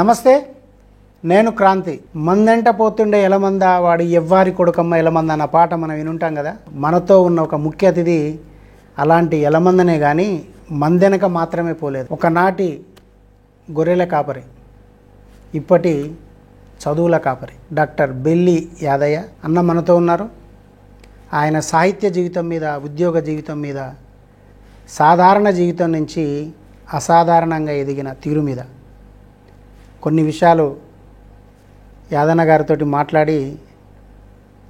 నమస్తే, నేను క్రాంతి. మందెంట పోతుండే ఎలమంద వాడి ఎవ్వారి కొడుకమ్మ ఎలమంద అన్న పాట మనం వినుంటాం కదా. మనతో ఉన్న ఒక ముఖ్య అతిథి అలాంటి ఎలమందనే కానీ మందెనక మాత్రమే పోలేదు. ఒకనాటి గొర్రెల కాపరి, ఇప్పటి చదువుల కాపరి డాక్టర్ బెల్లి యాదయ్య అన్న మనతో ఉన్నారు. ఆయన సాహిత్య జీవితం మీద, ఉద్యోగ జీవితం మీద, సాధారణ జీవితం నుంచి అసాధారణంగా ఎదిగిన తీరు మీద కొన్ని విషయాలు యాదన్న గారితో మాట్లాడి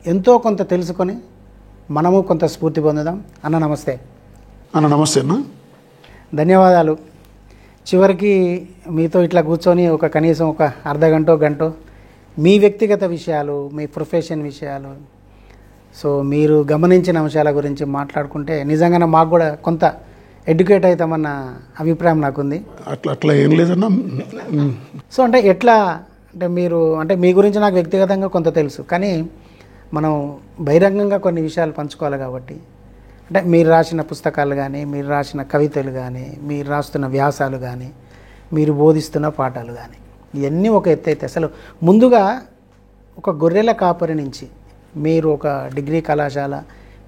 ఎంతో కొంత తెలుసుకొని మనము కొంత స్ఫూర్తి పొందుదాం. అన్న నమస్తే. అన్న నమస్తే అన్న. ధన్యవాదాలు. చివరికి మీతో ఇట్లా కూర్చొని కనీసం ఒక అర్ధ గంట మీ వ్యక్తిగత విషయాలు, మీ ప్రొఫెషన్ విషయాలు, సో మీరు గమనించిన అంశాల గురించి మాట్లాడుకుంటే నిజంగానే మాకు కూడా కొంత ఎడ్యుకేట్ అవుతామన్న అభిప్రాయం నాకుంది. అట్లా ఏం లేదన్నా. సో అంటే ఎట్లా అంటే మీరు అంటే మీ గురించి నాకు వ్యక్తిగతంగా కొంత తెలుసు, కానీ మనం బహిరంగంగా కొన్ని విషయాలు పంచుకోవాలి కాబట్టి అంటే మీరు రాసిన పుస్తకాలు కానీ, మీరు రాసిన కవితలు కానీ, మీరు రాస్తున్న వ్యాసాలు కానీ, మీరు బోధిస్తున్న పాఠాలు కానీ ఇవన్నీ ఒక ఎత్తు అయితే, అసలు ముందుగా ఒక గొర్రెల కాపరి నుంచి మీరు ఒక డిగ్రీ కళాశాల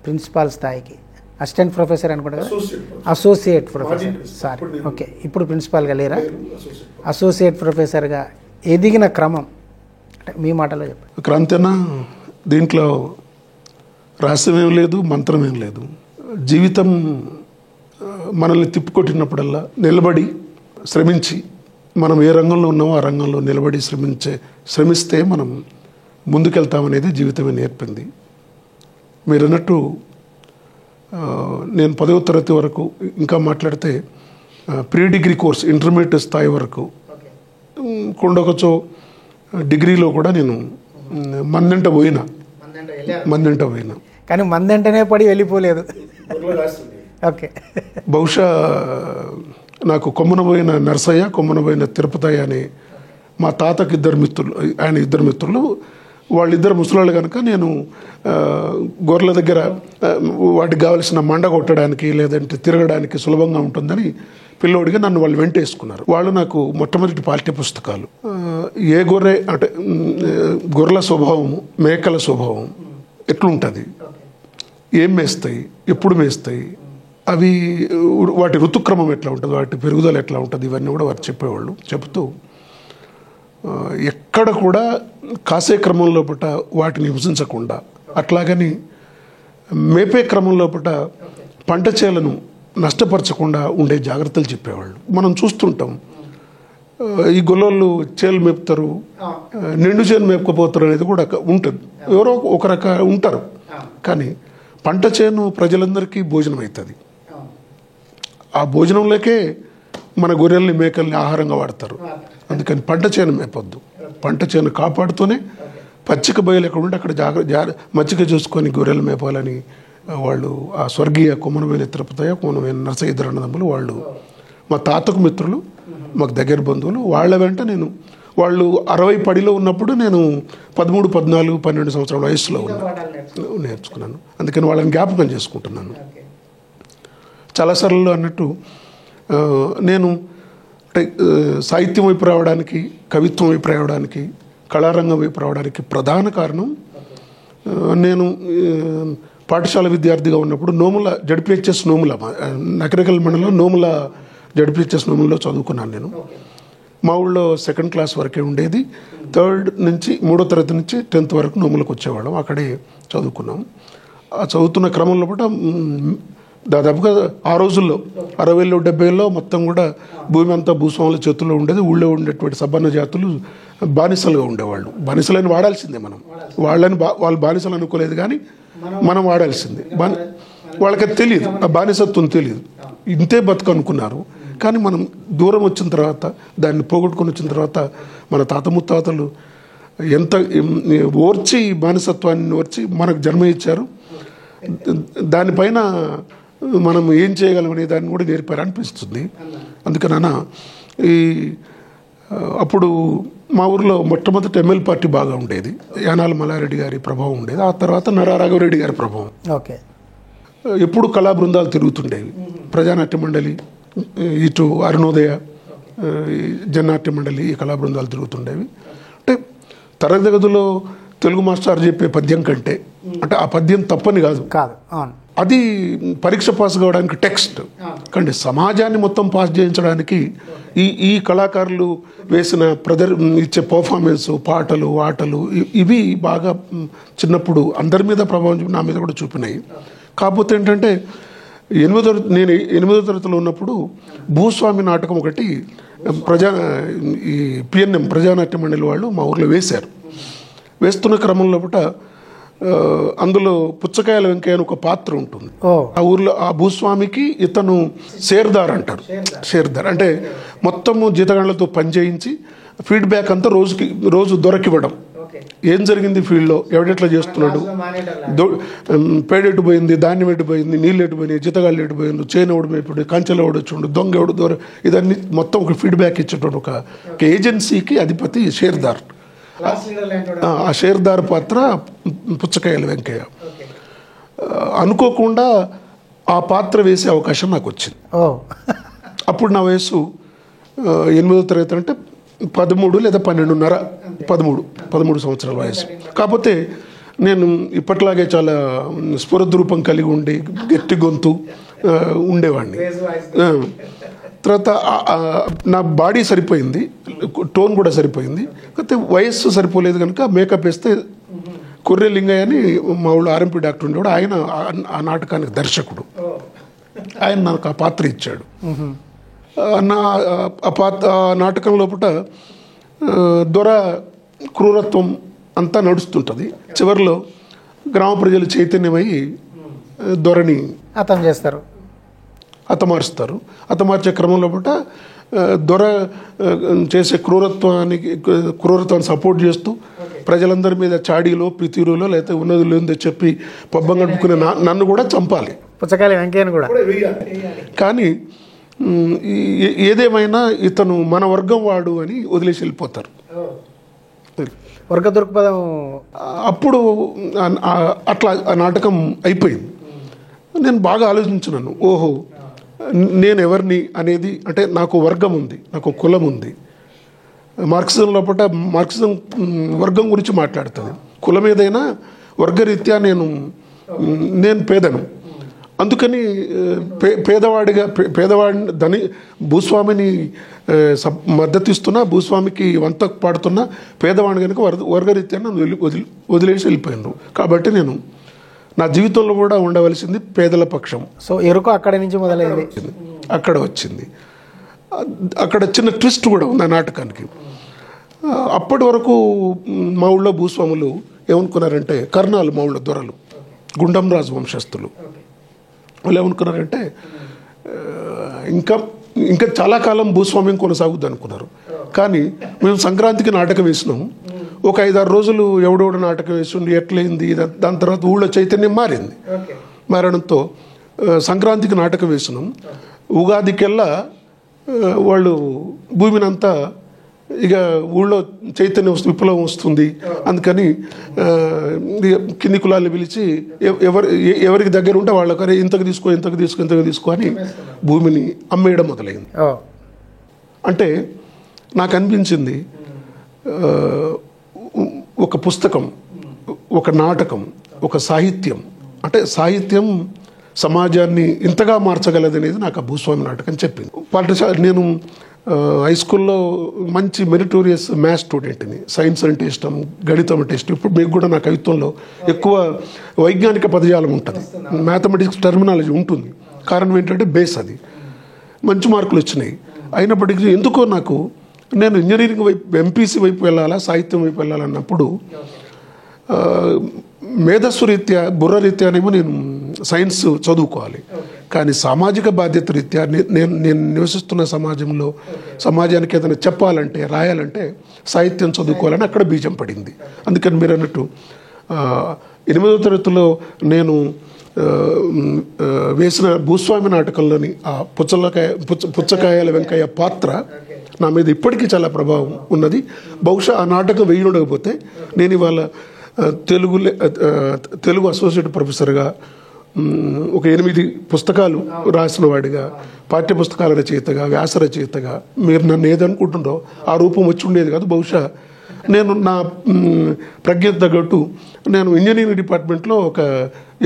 ప్రిన్సిపాల్ స్థాయికి అసిస్టెంట్ ప్రొఫెసర్ అనుకుంటా కదా, అసోసియేట్ ప్రొఫెసర్, సారీ ఓకే, ఇప్పుడు ప్రిన్సిపాల్గా లేరా, అసోసియేట్ ప్రొఫెసర్గా ఎదిగిన క్రమం అంటే మీ మాటలో చెప్పండి. క్రాంతినా, దీంట్లో రహస్యం ఏం లేదు, మంత్రం ఏం లేదు. జీవితం మనల్ని తిప్పికొట్టినప్పుడల్లా నిలబడి శ్రమించి, మనం ఏ రంగంలో ఉన్నామో ఆ రంగంలో నిలబడి శ్రమిస్తే మనం ముందుకెళ్తామనేది జీవితమే నేర్పింది. మీరు అన్నట్టు నేను 10వ తరగతి వరకు, ఇంకా మాట్లాడితే ప్రీ డిగ్రీ కోర్స్ ఇంటర్మీడియట్ స్థాయి వరకు, కొండొకచో డిగ్రీలో కూడా నేను మందెంట పోయినా. కానీ మందెంటనే పడి వెళ్ళిపోలేదు. ఓకే, బహుశా నాకు కొమ్మన పోయిన నరసయ్య, కొమ్మన పోయిన తిరుపతయ్య అని మా తాతకి ఇద్దరు మిత్రులు, వాళ్ళిద్దరు ముసలాళ్ళు కనుక నేను గొర్రెల దగ్గర వాటికి కావలసిన మండ కొట్టడానికి లేదంటే తిరగడానికి సులభంగా ఉంటుందని పిల్లోడిగా నన్ను వాళ్ళు వెంటేసుకున్నారు. వాళ్ళు నాకు మొట్టమొదటి పాఠ్య పుస్తకాలు, ఏ గొర్రె అంటే గొర్రెల స్వభావము, మేకల స్వభావం ఎట్లుంటుంది, ఏం మేస్తాయి, ఎప్పుడు మేస్తాయి, అవి వాటి ఋతుక్రమం ఎట్లా ఉంటుంది, వాటి పెరుగుదల ఎట్లా ఉంటుంది, ఇవన్నీ కూడా వారు చెప్పేవాళ్ళు. చెబుతూ ఎక్కడ కూడా కాసే క్రమంలో పట వాటిని హింసించకుండా, అట్లాగని మేపే క్రమంలో పట పంట చేలను నష్టపరచకుండా ఉండే జాగ్రత్తలు చెప్పేవాళ్ళు. మనం చూస్తుంటాం, ఈ గొల్లోళ్ళు చేలు మేపుతారు, నిండు చేను మేపుకపోతారు అనేది కూడా ఉంటుంది. ఎవరో ఒక రక ఉంటారు, కానీ పంట చేను ప్రజలందరికీ భోజనం అవుతుంది. ఆ భోజనంలోకే మన గొర్రెల్ని, మేకల్ని ఆహారంగా వాడతారు. అందుకని పంట చేను మేపొద్దు, పంట చేను కాపాడుతూనే పచ్చిక బయలు ఎక్కడ ఉంటే అక్కడ మచ్చిక చూసుకొని గొర్రెలు మేపాలని వాళ్ళు, ఆ స్వర్గీయ కొమ్మనవేలి తిరుపతయ్య, కొమ్మనవేలి నరసయ్య, ఇద్దరు అన్నదమ్ములు, వాళ్ళు మా తాతకు మిత్రులు, మాకు దగ్గర బంధువులు. వాళ్ళ వెంట నేను, వాళ్ళు 60 పడిలో ఉన్నప్పుడు నేను 13, 14, 12 సంవత్సరాల వయసులో నేర్చుకున్నాను. అందుకని వాళ్ళని జ్ఞాపకం చేసుకుంటున్నాను. చాలాసార్లు అన్నట్టు నేను సాహిత్యం వైపు రావడానికి, కవిత్వం వైపు రావడానికి, కళారంగం వైపు రావడానికి ప్రధాన కారణం, నేను పాఠశాల విద్యార్థిగా ఉన్నప్పుడు నోముల జడ్పిహెచ్ఎస్ నోముల, నకరికల్ మండలం నోముల జడ్పిహెచ్ఎస్ నోములలో చదువుకున్నాను. నేను మా ఊళ్ళో 2nd క్లాస్ వరకే ఉండేది. 3వ తరగతి నుంచి 10th వరకు నోములకు వచ్చేవాళ్ళం, అక్కడే చదువుకున్నాం. ఆ చదువుతున్న క్రమంలో కూడా దాదాపుగా ఆ రోజుల్లో 60లో 70లో మొత్తం కూడా భూమి అంతా భూస్వాముల చేతుల్లో ఉండేది. ఊళ్ళో ఉండేటువంటి సబ్బన్న జాతులు బానిసలుగా ఉండేవాళ్ళు. బానిసలని వాడాల్సిందే మనం, వాళ్ళు బానిసలు అనుకోలేదు, కానీ మనం వాడాల్సిందే. వాళ్ళకి తెలియదు, ఆ బానిసత్వం తెలియదు, ఇంతే బతుకు అనుకున్నారు. కానీ మనం దూరం వచ్చిన తర్వాత, దాన్ని పోగొట్టుకొని వచ్చిన తర్వాత, మన తాత ముత్తాతలు ఎంత ఓర్చి, బానిసత్వాన్ని ఓర్చి మనకు జన్మ ఇచ్చారు. దానిపైన మనం ఏం చేయగలమనే దాన్ని కూడా నేర్పారు అనిపిస్తుంది. అందుకనన్నా అప్పుడు మా ఊరిలో మొట్టమొదటి ML పార్టీ బాగా ఉండేది. యానాల మల్లారెడ్డి గారి ప్రభావం ఉండేది. ఆ తర్వాత నరా రాఘవరెడ్డి గారి ప్రభావం. ఓకే, ఎప్పుడు కళా బృందాలు తిరుగుతుండేవి. ప్రజానాట్య మండలి, ఇటు అరుణోదయ, ఈ జనాట్య మండలి, ఈ కళా బృందాలు తిరుగుతుండేవి. అంటే తరగతి గదిలో తెలుగు మాస్టర్ చెప్పే పద్యం కంటే, అంటే ఆ పద్యం తప్పని కాదు, అది పరీక్ష పాస్ కావడానికి టెక్స్ట్ కంటే సమాజాన్ని మొత్తం పాస్ చేయించడానికి ఈ కళాకారులు వేసిన ఇచ్చే పర్ఫార్మెన్స్, పాటలు, ఆటలు ఇవి బాగా చిన్నప్పుడు అందరి మీద ప్రభావం నా మీద కూడా చూపినాయి. కాకపోతే ఏంటంటే నేను 8వ తరగతిలో ఉన్నప్పుడు భూస్వామి నాటకం ఒకటి ఈ పిఎన్ఎం ప్రజానాట్య మండలి వాళ్ళు మా ఊర్లో వేశారు. వేస్తున్న క్రమంలో అందులో పుచ్చకాయల వెంకయ్య అని ఒక పాత్ర ఉంటుంది. ఆ ఊర్లో ఆ భూస్వామికి ఇతను షేర్దార్ అంటారు. షేర్దార్ అంటే మొత్తము జీతగాళ్లతో పనిచేయించి ఫీడ్బ్యాక్ అంతా రోజు దొరకివ్వడం. ఏం జరిగింది ఫీల్డ్లో, ఎవడెట్లా చేస్తున్నాడు, పేడెట్టు పోయింది, ధాన్యం ఎటు పోయింది, నీళ్ళు ఎటు పోయినాయి, జీతగాళ్ళు ఎటు పోయింది, చేను ఎవడు మేపుడు, కంచెలు ఎవడు వచ్చిండు, దొంగ ఎవడు దొర, ఇదన్నీ మొత్తం ఒక ఫీడ్బ్యాక్ ఇచ్చేటప్పుడు ఒక ఏజెన్సీకి అధిపతి షేర్దార్. ఆ షేర్దార్ పాత్ర పుచ్చకాయల వెంకయ్య. అనుకోకుండా ఆ పాత్ర వేసే అవకాశం నాకు వచ్చింది. అప్పుడు నా వయసు 8వ తరగతి అంటే 13 లేదా 12.5, 13 సంవత్సరాల వయసు. కాకపోతే నేను ఇప్పట్లాగే చాలా స్ఫురద్రూపం కలిగి ఉండి గట్టి గొంతు ఉండేవాడిని. తర్వాత నా బాడీ సరిపోయింది, టోన్ కూడా సరిపోయింది. కాకపోతే వయస్సు సరిపోలేదు కనుక మేకప్ వేస్తే కొర్రె లింగయ్య అని మా ఊళ్ళో ఆర్ఎంపీ డాక్టర్ ఉండేవాడు. ఆయన ఆ నాటకానికి దర్శకుడు. ఆయన నాకు ఆ పాత్ర ఇచ్చాడు. ఆ నాటకం లోపల దొర క్రూరత్వం అంతా నడుస్తుంటుంది. చివరిలో గ్రామ ప్రజలు చైతన్యమై దొరని హతమారుస్తారు. హతమార్చే క్రమంలో దొర చేసే క్రూరత్వాన్ని సపోర్ట్ చేస్తూ ప్రజలందరి మీద చాడీలో, పితీరులో, లేకపోతే ఉన్నది లేదో చెప్పి పబ్బం గడుపుకునే నన్ను కూడా చంపాలి, పుచ్చకాయల వెంకయ్యను కూడా. కానీ ఏదేమైనా ఇతను మన వర్గం వాడు అని వదిలేసి వెళ్ళిపోతారు. వర్గ దృక్పథం అప్పుడు అట్లా ఆ నాటకం అయిపోయింది. నేను బాగా ఆలోచించున్నాను, ఓహో నేను ఎవరిని అనేది, అంటే నాకు వర్గం ఉంది, నాకు కులం ఉంది. మార్క్సిజం లోపల మార్క్సిజం వర్గం గురించి మాట్లాడుతుంది. కులం ఏదైనా వర్గరీత్యా నేను పేదను. అందుకని పేదవాడిని భూస్వామిని మద్దతు ఇస్తున్నా, భూస్వామికి వంత పాడుతున్నా పేదవాడిని కనుక వర్గరీత్యా నన్ను వదిలేసి వెళ్ళిపోయాను. కాబట్టి నేను నా జీవితంలో కూడా ఉండవలసింది పేదల పక్షం. సో ఎరుక అక్కడి నుంచి మొదలైంది, అక్కడ వచ్చింది. అక్కడ చిన్న ట్విస్ట్ కూడా ఉంది ఆ నాటకానికి. అప్పటి వరకు మా ఊళ్ళో భూస్వాములు ఏమనుకున్నారంటే, కర్ణాలు మా ఊళ్ళో దొరలు, గుండం రాజు వంశస్థులు, వాళ్ళు ఏమనుకున్నారంటే ఇంకా చాలా కాలం భూస్వామ్యం కొనసాగుద్ది అనుకున్నారు. కానీ మేము సంక్రాంతికి నాటకం వేసినాము. ఒక 5-6 రోజులు ఎవడెవడు నాటకం వేసిండు, ఎట్లయింది, దాని తర్వాత ఊళ్ళో చైతన్యం మారడంతో సంక్రాంతికి నాటకం వేసినాం. ఉగాదికెల్లా వాళ్ళు భూమినంతా ఇక ఊళ్ళో చైతన్యం విప్లవం వస్తుంది, అందుకని కింది కులాలను పిలిచి ఎవరికి దగ్గర ఉంటే వాళ్ళకరే ఇంతకు తీసుకో అని భూమిని అమ్మేయడం మొదలైంది. అంటే నాకు అనిపించింది, ఒక పుస్తకం, ఒక నాటకం, ఒక సాహిత్యం, అంటే సాహిత్యం సమాజాన్ని ఇంతగా మార్చగలదనేది నాకు ఆ భూస్వామి నాటకం చెప్పింది. నేను హై స్కూల్లో మంచి మెరిటోరియస్ మ్యాథ్స్ స్టూడెంట్ని. సైన్స్ అంటే ఇష్టం, గణితం అంటే ఇష్టం. ఇప్పుడు మీకు కూడా నా కవిత్వంలో ఎక్కువ వైజ్ఞానిక పదజాలం ఉంటుంది, మ్యాథమెటిక్స్ టర్మినాలజీ ఉంటుంది. కారణం ఏంటంటే బేస్ అది. మంచి మార్కులు వచ్చినాయి. అయినప్పటికీ ఎందుకో నాకు నేను ఇంజనీరింగ్ వైపు, ఎంపీసీ వైపు వెళ్ళాలా, సాహిత్యం వైపు వెళ్ళాలన్నప్పుడు మేధస్సు రీత్యా, బుర్ర రీత్యానేమో నేను సైన్స్ చదువుకోవాలి. కానీ సామాజిక బాధ్యత రీత్యా నేను నివసిస్తున్న సమాజంలో సమాజానికి ఏదైనా చెప్పాలంటే, రాయాలంటే సాహిత్యం చదువుకోవాలని అక్కడ బీజం పడింది. అందుకని మీరు అన్నట్టు 8వ తరగతిలో నేను వేసిన భూస్వామి నాటకంలోని ఆ పుచ్చకాయల వెంకయ్య పాత్ర నా మీద ఇప్పటికీ చాలా ప్రభావం ఉన్నది. బహుశా ఆ నాటకం వేయకపోతే నేను ఇవాళ తెలుగు అసోసియేట్ ప్రొఫెసర్గా, ఒక 8 పుస్తకాలు రాసిన వాడిగా, పాఠ్య పుస్తకాల రచయితగా, వ్యాస రచయితగా మీరు నన్ను ఏదనుకుంటుండో ఆ రూపం వచ్చి ఉండేది కాదు. బహుశా నేను నా ప్రజ్ఞత తగ్గట్టు నేను ఇంజనీరింగ్ డిపార్ట్మెంట్లో ఒక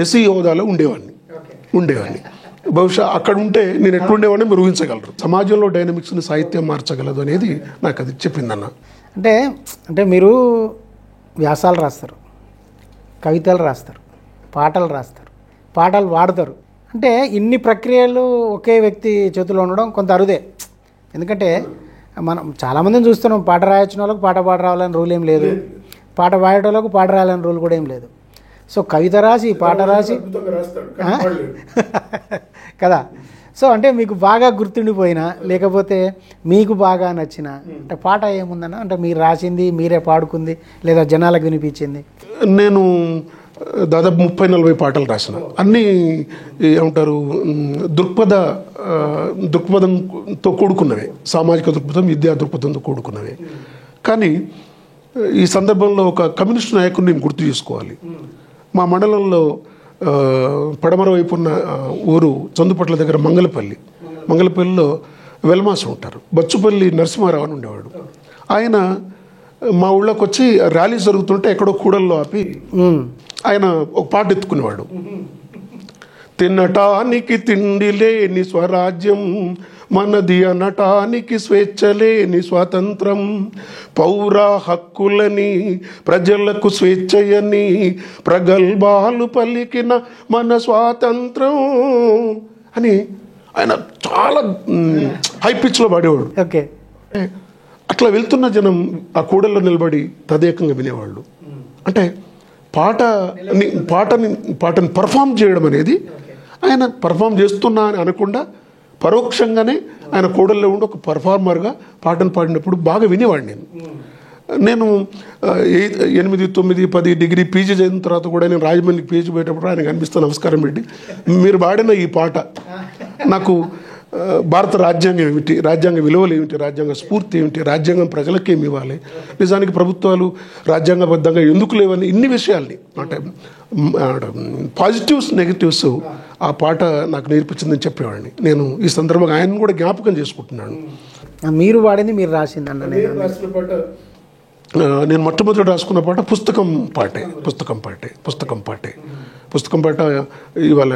ఎస్సీ హోదాలో ఉండేవాడిని. బహుశా అక్కడ ఉంటే నేను ఎట్లుండేవాడిని మీరు ఊహించగలరు. సమాజంలో డైనమిక్స్ని సాహిత్యం మార్చగలదు అనేది నాకు అది చెప్పిందన్న. అంటే మీరు వ్యాసాలు రాస్తారు, కవితలు రాస్తారు, పాటలు రాస్తారు, పాటలు పాడతారు. అంటే ఇన్ని ప్రక్రియలు ఒకే వ్యక్తి చేతిలో ఉండడం కొంత అరుదే. ఎందుకంటే మనం చాలామందిని చూస్తున్నాం, పాట రాయొచ్చిన వాళ్ళకు పాట రావాలని రూల్ ఏం లేదు, పాట పాడేటోళ్ళకు పాట రాయాలని రూల్ కూడా ఏం లేదు. సో కవిత రాసి పాట రాసి కదా. సో అంటే మీకు బాగా గుర్తుండిపోయినా లేకపోతే మీకు బాగా నచ్చిన అంటే పాట ఏముందన్న? అంటే మీరు రాసింది, మీరే పాడుకుంది, లేదా జనాలకు వినిపించింది? నేను దాదాపు 30-40 పాటలు రాసిన. అన్నీ ఏమంటారు, దృక్పథంతో కూడుకున్నవే, సామాజిక దృక్పథం, విద్యా దృక్పథంతో కూడుకున్నవే. కానీ ఈ సందర్భంలో ఒక కమ్యూనిస్టు నాయకుడిని నేను గుర్తు చేసుకోవాలి. మా మండలంలో పడమర వైపు ఉన్న ఊరు చందుపట్ల దగ్గర మంగళపల్లిలో వెల్మాస్ ఉంటారు. బచ్చుపల్లి నరసింహారావు అని ఉండేవాడు. ఆయన మా ఊళ్ళోకి వచ్చి ర్యాలీ జరుగుతుంటే ఎక్కడో కూడల్లో ఆపి ఆయన ఒక పాట ఎత్తుకునేవాడు. తినటానికి తిండి లేని స్వరాజ్యం మనది, అనటానికి స్వేచ్ఛ లేని స్వాతంత్రం, పౌర హక్కులని ప్రజలకు స్వేచ్ఛయని ప్రగల్భాలు పలికిన మన స్వాతంత్రం అని ఆయన చాలా హై పిచ్లో పాడేవాడు. ఓకే. అట్లా వెళ్తున్న జనం ఆ కూడల్లో నిలబడి తదేకంగా వినేవాళ్ళు. అంటే పాటని పర్ఫామ్ చేయడం అనేది, ఆయన పర్ఫామ్ చేస్తున్నా అని అనకుండా పరోక్షంగానే ఆయన కూడల్లో ఉండి ఒక పర్ఫార్మర్గా పాటను పాడినప్పుడు బాగా వినేవాడిని. నేను 8, 9, 10 డిగ్రీ పీజీ చదివిన తర్వాత కూడా నేను రాజమండ్రికి పీజీ పోయేటప్పుడు ఆయన కనిపిస్తే నమస్కారం పెట్టి, మీరు పాడిన ఈ పాట నాకు భారత రాజ్యాంగం ఏమిటి, రాజ్యాంగ విలువలు ఏమిటి, రాజ్యాంగ స్ఫూర్తి ఏమిటి, రాజ్యాంగం ప్రజలకు ఏమి ఇవ్వాలి, నిజానికి ప్రభుత్వాలు రాజ్యాంగబద్ధంగా ఎందుకు లేవని ఇన్ని విషయాల్ని, అంటే పాజిటివ్స్ నెగిటివ్స్ ఆ పాట నాకు నేర్పించిందని చెప్పేవాడిని. నేను ఈ సందర్భంగా ఆయనను కూడా జ్ఞాపకం చేసుకుంటున్నాను. మీరు వాడింది మీరు రాసింది అన్న? నేను మొట్టమొదటి రాసుకున్న పాట పుస్తకం పాటే. ఇవాళ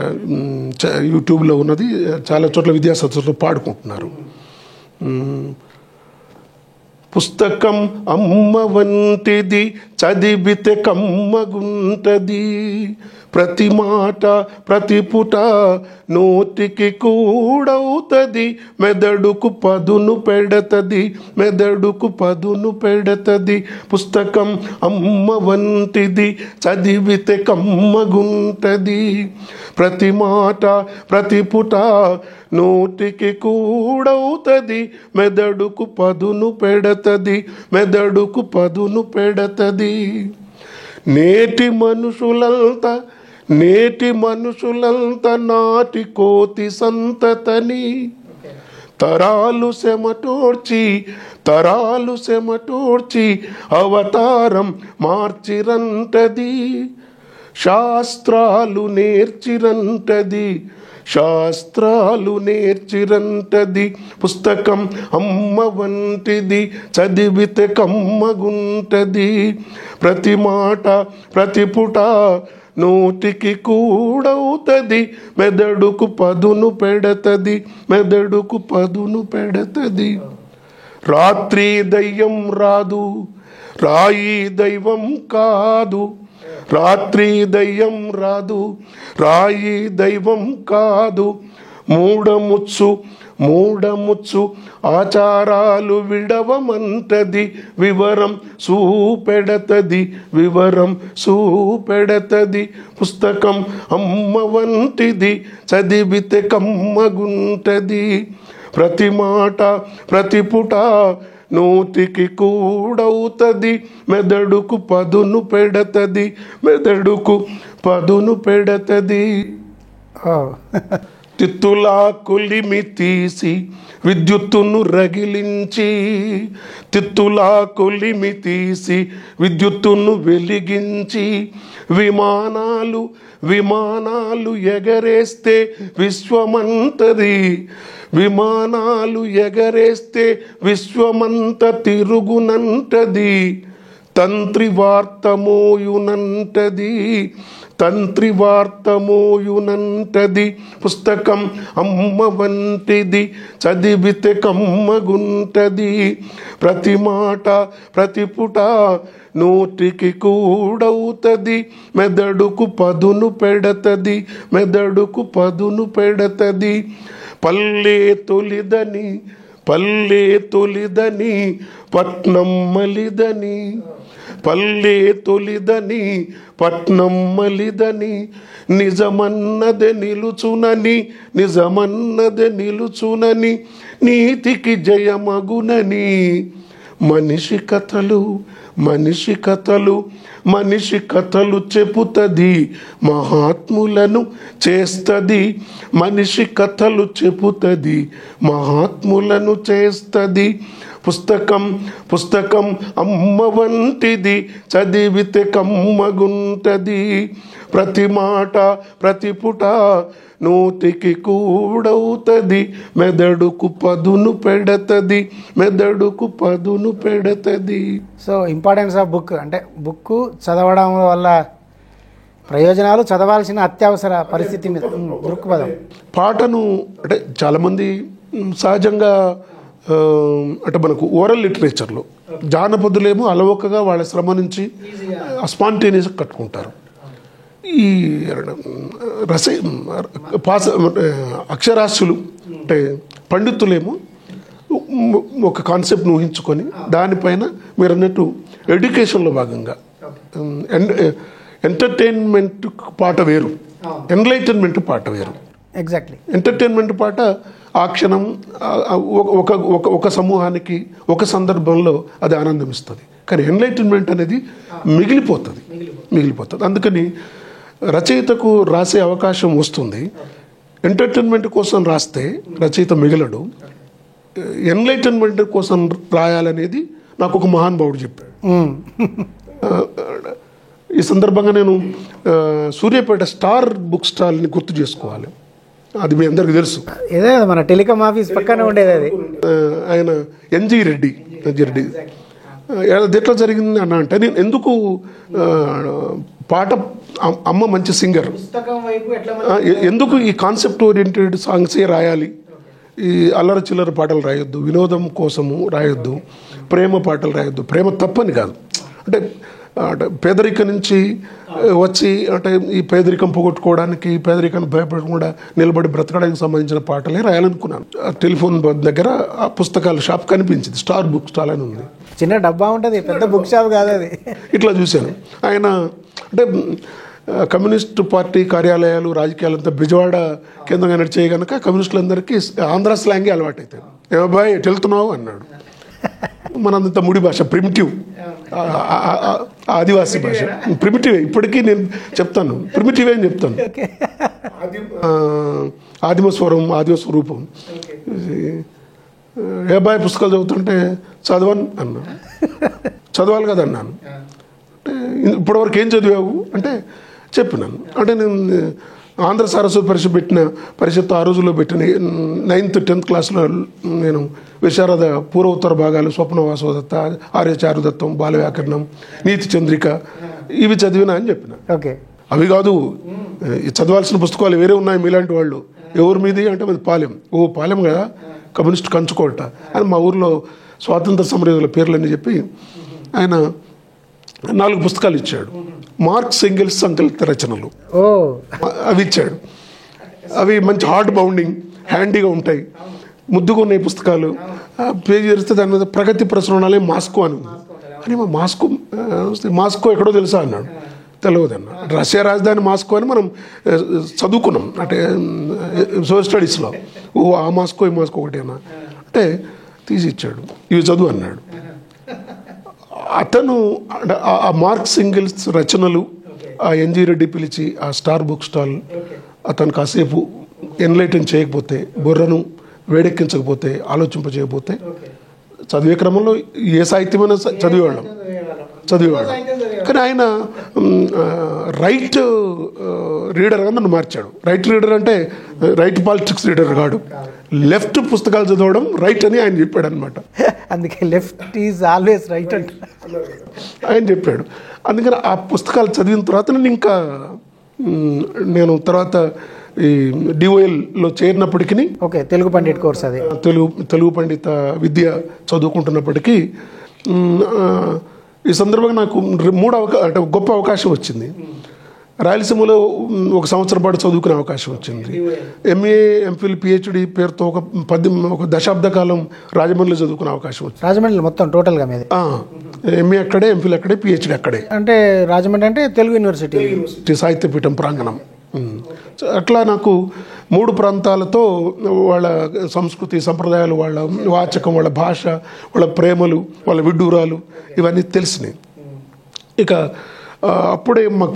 యూట్యూబ్లో ఉన్నది, చాలా చోట్ల విద్యాసంస్థలు పాడుకుంటున్నారు. పుస్తకం అమ్మ వంటిది, చదివితే కమ్మగుంటది, ప్రతి మాట ప్రతి పుట నోటికి కూడవుతుంది, మెదడుకు పదును పెడతది. పుస్తకం అమ్మ వంటిది, చదివితే కమ్మగుంటది, ప్రతి మాట ప్రతి పుట నోటికి కూడవుతుంది, మెదడుకు పదును పెడతది. నేటి మనుషులంతా నాటి కోతి సంతతని, తరాలు సెమటోర్చి అవతారం మార్చిరంటది, శాస్త్రాలు నేర్చిరంటది. పుస్తకం అమ్మ వంటిది, చదివితే కమ్మగుంటది, ప్రతి మాట ప్రతి పుట నోటికి కూడవుతుంది, మెదడుకు పదును పెడతది. రాత్రి దయ్యం రాదు, రాయి దైవం కాదు, రాత్రి దయ్యం రాదు, రాయి దైవం కాదు, మూడముచ్చు ఆచారాలు విడవమంటది, వివరం చూపెడతది. పుస్తకం అమ్మ వంటిది, చదివితే కమ్మగుంటది, ప్రతి మాట ప్రతి పుట నోటికి కూడవుతుంది, మెదడుకు పదును పెడతది. తిత్తులా కొలిమి తీసి విద్యుత్తును వెలిగించి, విమానాలు విమానాలు ఎగరేస్తే విశ్వమంతది, విమానాలు ఎగరేస్తే విశ్వమంత తిరుగునంటది, తంత్రి వార్తమోయునంటది, తంత్రి వార్తమోయునంటది, పుస్తకం అమ్మ వంటిది చదివితే కమ్మగుంటది, ప్రతి మాట ప్రతి పుట నోటికి కూడవుతది, మెదడుకు పదును పెడతది, మెదడుకు పదును పెడతది, పల్లె తొలిదని పల్లె తొలిదని పట్నం మలిదని, పల్లె తొలిదని పట్నం మలిదని, నిజమన్నదే నిలుచునని నిజమన్నదే నిలుచునని, నీతికి జయమగునని, మనిషి కథలు మనిషి కథలు మనిషి కథలు చెబుతది, మహాత్ములను చేస్తది, మనిషి కథలు చెబుతది, మహాత్ములను చేస్తది, పుస్తకం పుస్తకం అమ్మ వంటిది చదివితే కమ్మగుంటది, ప్రతి మాట ప్రతి పుట నోటికి కూడవుతది, మెదడుకు పదును పెడతది, మెదడుకు పదును పెడతది. సో ఇంపార్టెన్స్ ఆఫ్ బుక్ అంటే బుక్ చదవడం వల్ల ప్రయోజనాలు, చదవాల్సిన అత్యవసర పరిస్థితి మీద దృక్పథం. పాటను అంటే చాలామంది సహజంగా అంటే మనకు ఓరల్ లిటరేచర్లో జానపదులేమో అలవోకగా వాళ్ళ శ్రమ నుంచి స్పాంటేనియస్గా కట్టుకుంటారు. ఈ అక్షరాస్యులు అంటే పండితులేమో ఒక కాన్సెప్ట్ను ఊహించుకొని దానిపైన మీరు అన్నట్టు ఎడ్యుకేషన్లో భాగంగా ఎంటర్టైన్మెంట్ పాట వేరు, ఎన్లైటన్మెంట్ పాట వేరు. ఎగ్జాక్ట్లీ. ఎంటర్టైన్మెంట్ పాట ఆ క్షణం ఒక సమూహానికి ఒక సందర్భంలో అది ఆనందం ఇస్తుంది, కానీ ఎన్లైటన్మెంట్ అనేది మిగిలిపోతుంది. అందుకని రచయితకు రాసే అవకాశం వస్తుంది. ఎంటర్టైన్మెంట్ కోసం రాస్తే రచయిత మిగలడు, ఎన్లైటన్మెంట్ కోసం రాయాలనేది నాకు ఒక మహానుభావుడు చెప్పాడు. ఈ సందర్భంగా నేను సూర్యాపేట స్టార్ బుక్ స్టాల్ని గుర్తు చేసుకోవాలి. అది మీ అందరికీ తెలుసు, ఏదో మన టెలికామ్ ఆఫీస్ పక్కన ఉండేది అది. ఆయన ఎన్జి రెడ్డి. అది ఎట్లా జరిగింది అన్న అంటే, నేను ఎందుకు పాట అమ్మ మంచి సింగర్, ఎందుకు ఈ కాన్సెప్ట్ ఓరియంటెడ్ సాంగ్సే రాయాలి, ఈ అల్లర చిల్లర పాటలు రాయొద్దు, వినోదం కోసము రాయొద్దు, ప్రేమ పాటలు రాయొద్దు. ప్రేమ తప్పని కాదు, అంటే పేదరికం నుంచి వచ్చి అంటే ఈ పేదరికం పోగొట్టుకోవడానికి, పేదరికాన్ని భయపడకుండా నిలబడి బ్రతకడానికి సంబంధించిన పాటలే రాయాలనుకున్నాను. టెలిఫోన్ దగ్గర ఆ పుస్తకాల షాప్ కనిపించింది, స్టార్ బుక్ స్టాల్ అని ఉంది. చిన్న డబ్బా ఉంటుంది, పెద్ద బుక్ షాప్ కాదు అది. ఇట్లా చూశాను. ఆయన అంటే కమ్యూనిస్ట్ పార్టీ కార్యాలయాలు రాజకీయాలంతా బెజవాడ కేంద్రంగా నడిచే కనుక కమ్యూనిస్టులందరికీ ఆంధ్ర స్లాంగే అలవాటు అవుతాయి. ఏబాయ్ ఎటు వెళ్తున్నావు అన్నాడు. మనంత ముడి భాష, ప్రిమిటివ్, ఆదివాసీ భాష, ప్రిమిటివే. ఇప్పటికీ నేను చెప్తాను, ప్రిమిటివే అని చెప్తాను. ఆదిమ స్వరం, ఆదిమ స్వరూపం. ఏబాయ్ పుస్తకాలు చదువుతుంటే చదవను అన్నాను. చదవాలి కదా అన్నాను. అంటే ఇప్పటివరకు ఏం చదివావు అంటే చెప్పినాను. అంటే నేను ఆంధ్ర సారస్వత పరిషత్ ఆ రోజుల్లో పెట్టిన 9th 10th క్లాస్లో నేను విశారద పూర్వోత్తర భాగాలు, స్వప్నవాసోదత్త, ఆర్య చారుదత్తం, బాల వ్యాకరణం, నీతి చంద్రిక ఇవి చదివినా అని చెప్పిన. ఓకే, అవి కాదు, చదవాల్సిన పుస్తకాలు వేరే ఉన్నాయి మీలాంటి వాళ్ళు. ఎవరి మీది అంటే అది పాలెం. ఓ పాలెం కదా, కమ్యూనిస్ట్ కంచుకోట అని మా ఊర్లో స్వాతంత్ర సమరయోధుల పేర్లన్నీ చెప్పి ఆయన 4 పుస్తకాలు ఇచ్చాడు. మార్క్స్ ఎంగెల్స్ సంకలిత రచనలు అవి ఇచ్చాడు. అవి మంచి హార్డ్ బౌండింగ్, హ్యాండీగా ఉంటాయి, ముద్దుగా ఉన్నాయి పుస్తకాలు. పేజీ తెరిస్తే దాని మీద ప్రగతి ప్రసరణాలే మాస్కో అని ఉంది. అని మాస్కో ఎక్కడో తెలుసా అన్నాడు. తెలియదు అన్న. రష్యా రాజధాని మాస్కో అని మనం చదువుకున్నాం అంటే సోషల్ స్టడీస్లో. ఓ ఆ మాస్కో ఈ మాస్కో ఒకటేనా అంటే తీసి ఇచ్చాడు. ఇవి చదువు అన్నాడు. అతను ఆ మార్క్స్ ఎంగెల్స్ రచనలు ఆ ఎన్జి రెడ్డి పిలిచి ఆ స్టార్ బుక్ స్టాల్ అతను కాసేపు ఎన్లైటన్ చేయకపోతే, బుర్రను వేడెక్కించకపోతే, ఆలోచింపజేయకపోతే చదివే క్రమంలో ఏ సాహిత్యమైనా చదివేవాళ్ళం. కానీ ఆయన రైట్ రీడర్గా నన్ను మార్చాడు. రైట్ రీడర్ అంటే రైట్ పాలిటిక్స్ రీడర్ కాడు, లెఫ్ట్ పుస్తకాలు చదవడం రైట్ అని ఆయన చెప్పాడు అనమాట. అందుకే లెఫ్ట్ ఈజ్ ఆల్వేస్ రైట్ అంటే ఆయన చెప్పాడు. అందుకని ఆ పుస్తకాలు చదివిన తర్వాత నేను తర్వాత ఈ డిఓఎల్లో చేరినప్పటికీ, ఓకే, తెలుగు పండిట్ కోర్స్ అది, తెలుగు పండిత విద్య చదువుకుంటున్నప్పటికీ ఈ సందర్భంగా నాకు అంటే గొప్ప అవకాశం వచ్చింది. రాయలసీమలో 1 సంవత్సరం పాటు చదువుకునే అవకాశం వచ్చింది. ఎంఏ, ఎంఫిల్, పిహెచ్డి పేరుతో ఒక దశాబ్ద కాలం రాజమండ్రిలో చదువుకునే అవకాశం వచ్చింది. రాజమండ్రి మొత్తం టోటల్గా మీద ఎంఏ అక్కడే, ఎంఫిల్ అక్కడే, పిహెచ్డి అక్కడే. అంటే రాజమండ్రి అంటే తెలుగు యూనివర్సిటీ సాహిత్యపీఠం ప్రాంగణం. అట్లా నాకు 3 ప్రాంతాలతో వాళ్ళ సంస్కృతి, సంప్రదాయాలు, వాళ్ళ వాచకం, వాళ్ళ భాష, వాళ్ళ ప్రేమలు, వాళ్ళ విడ్డూరాలు ఇవన్నీ తెలిసినాయి. ఇక అప్పుడే మాకు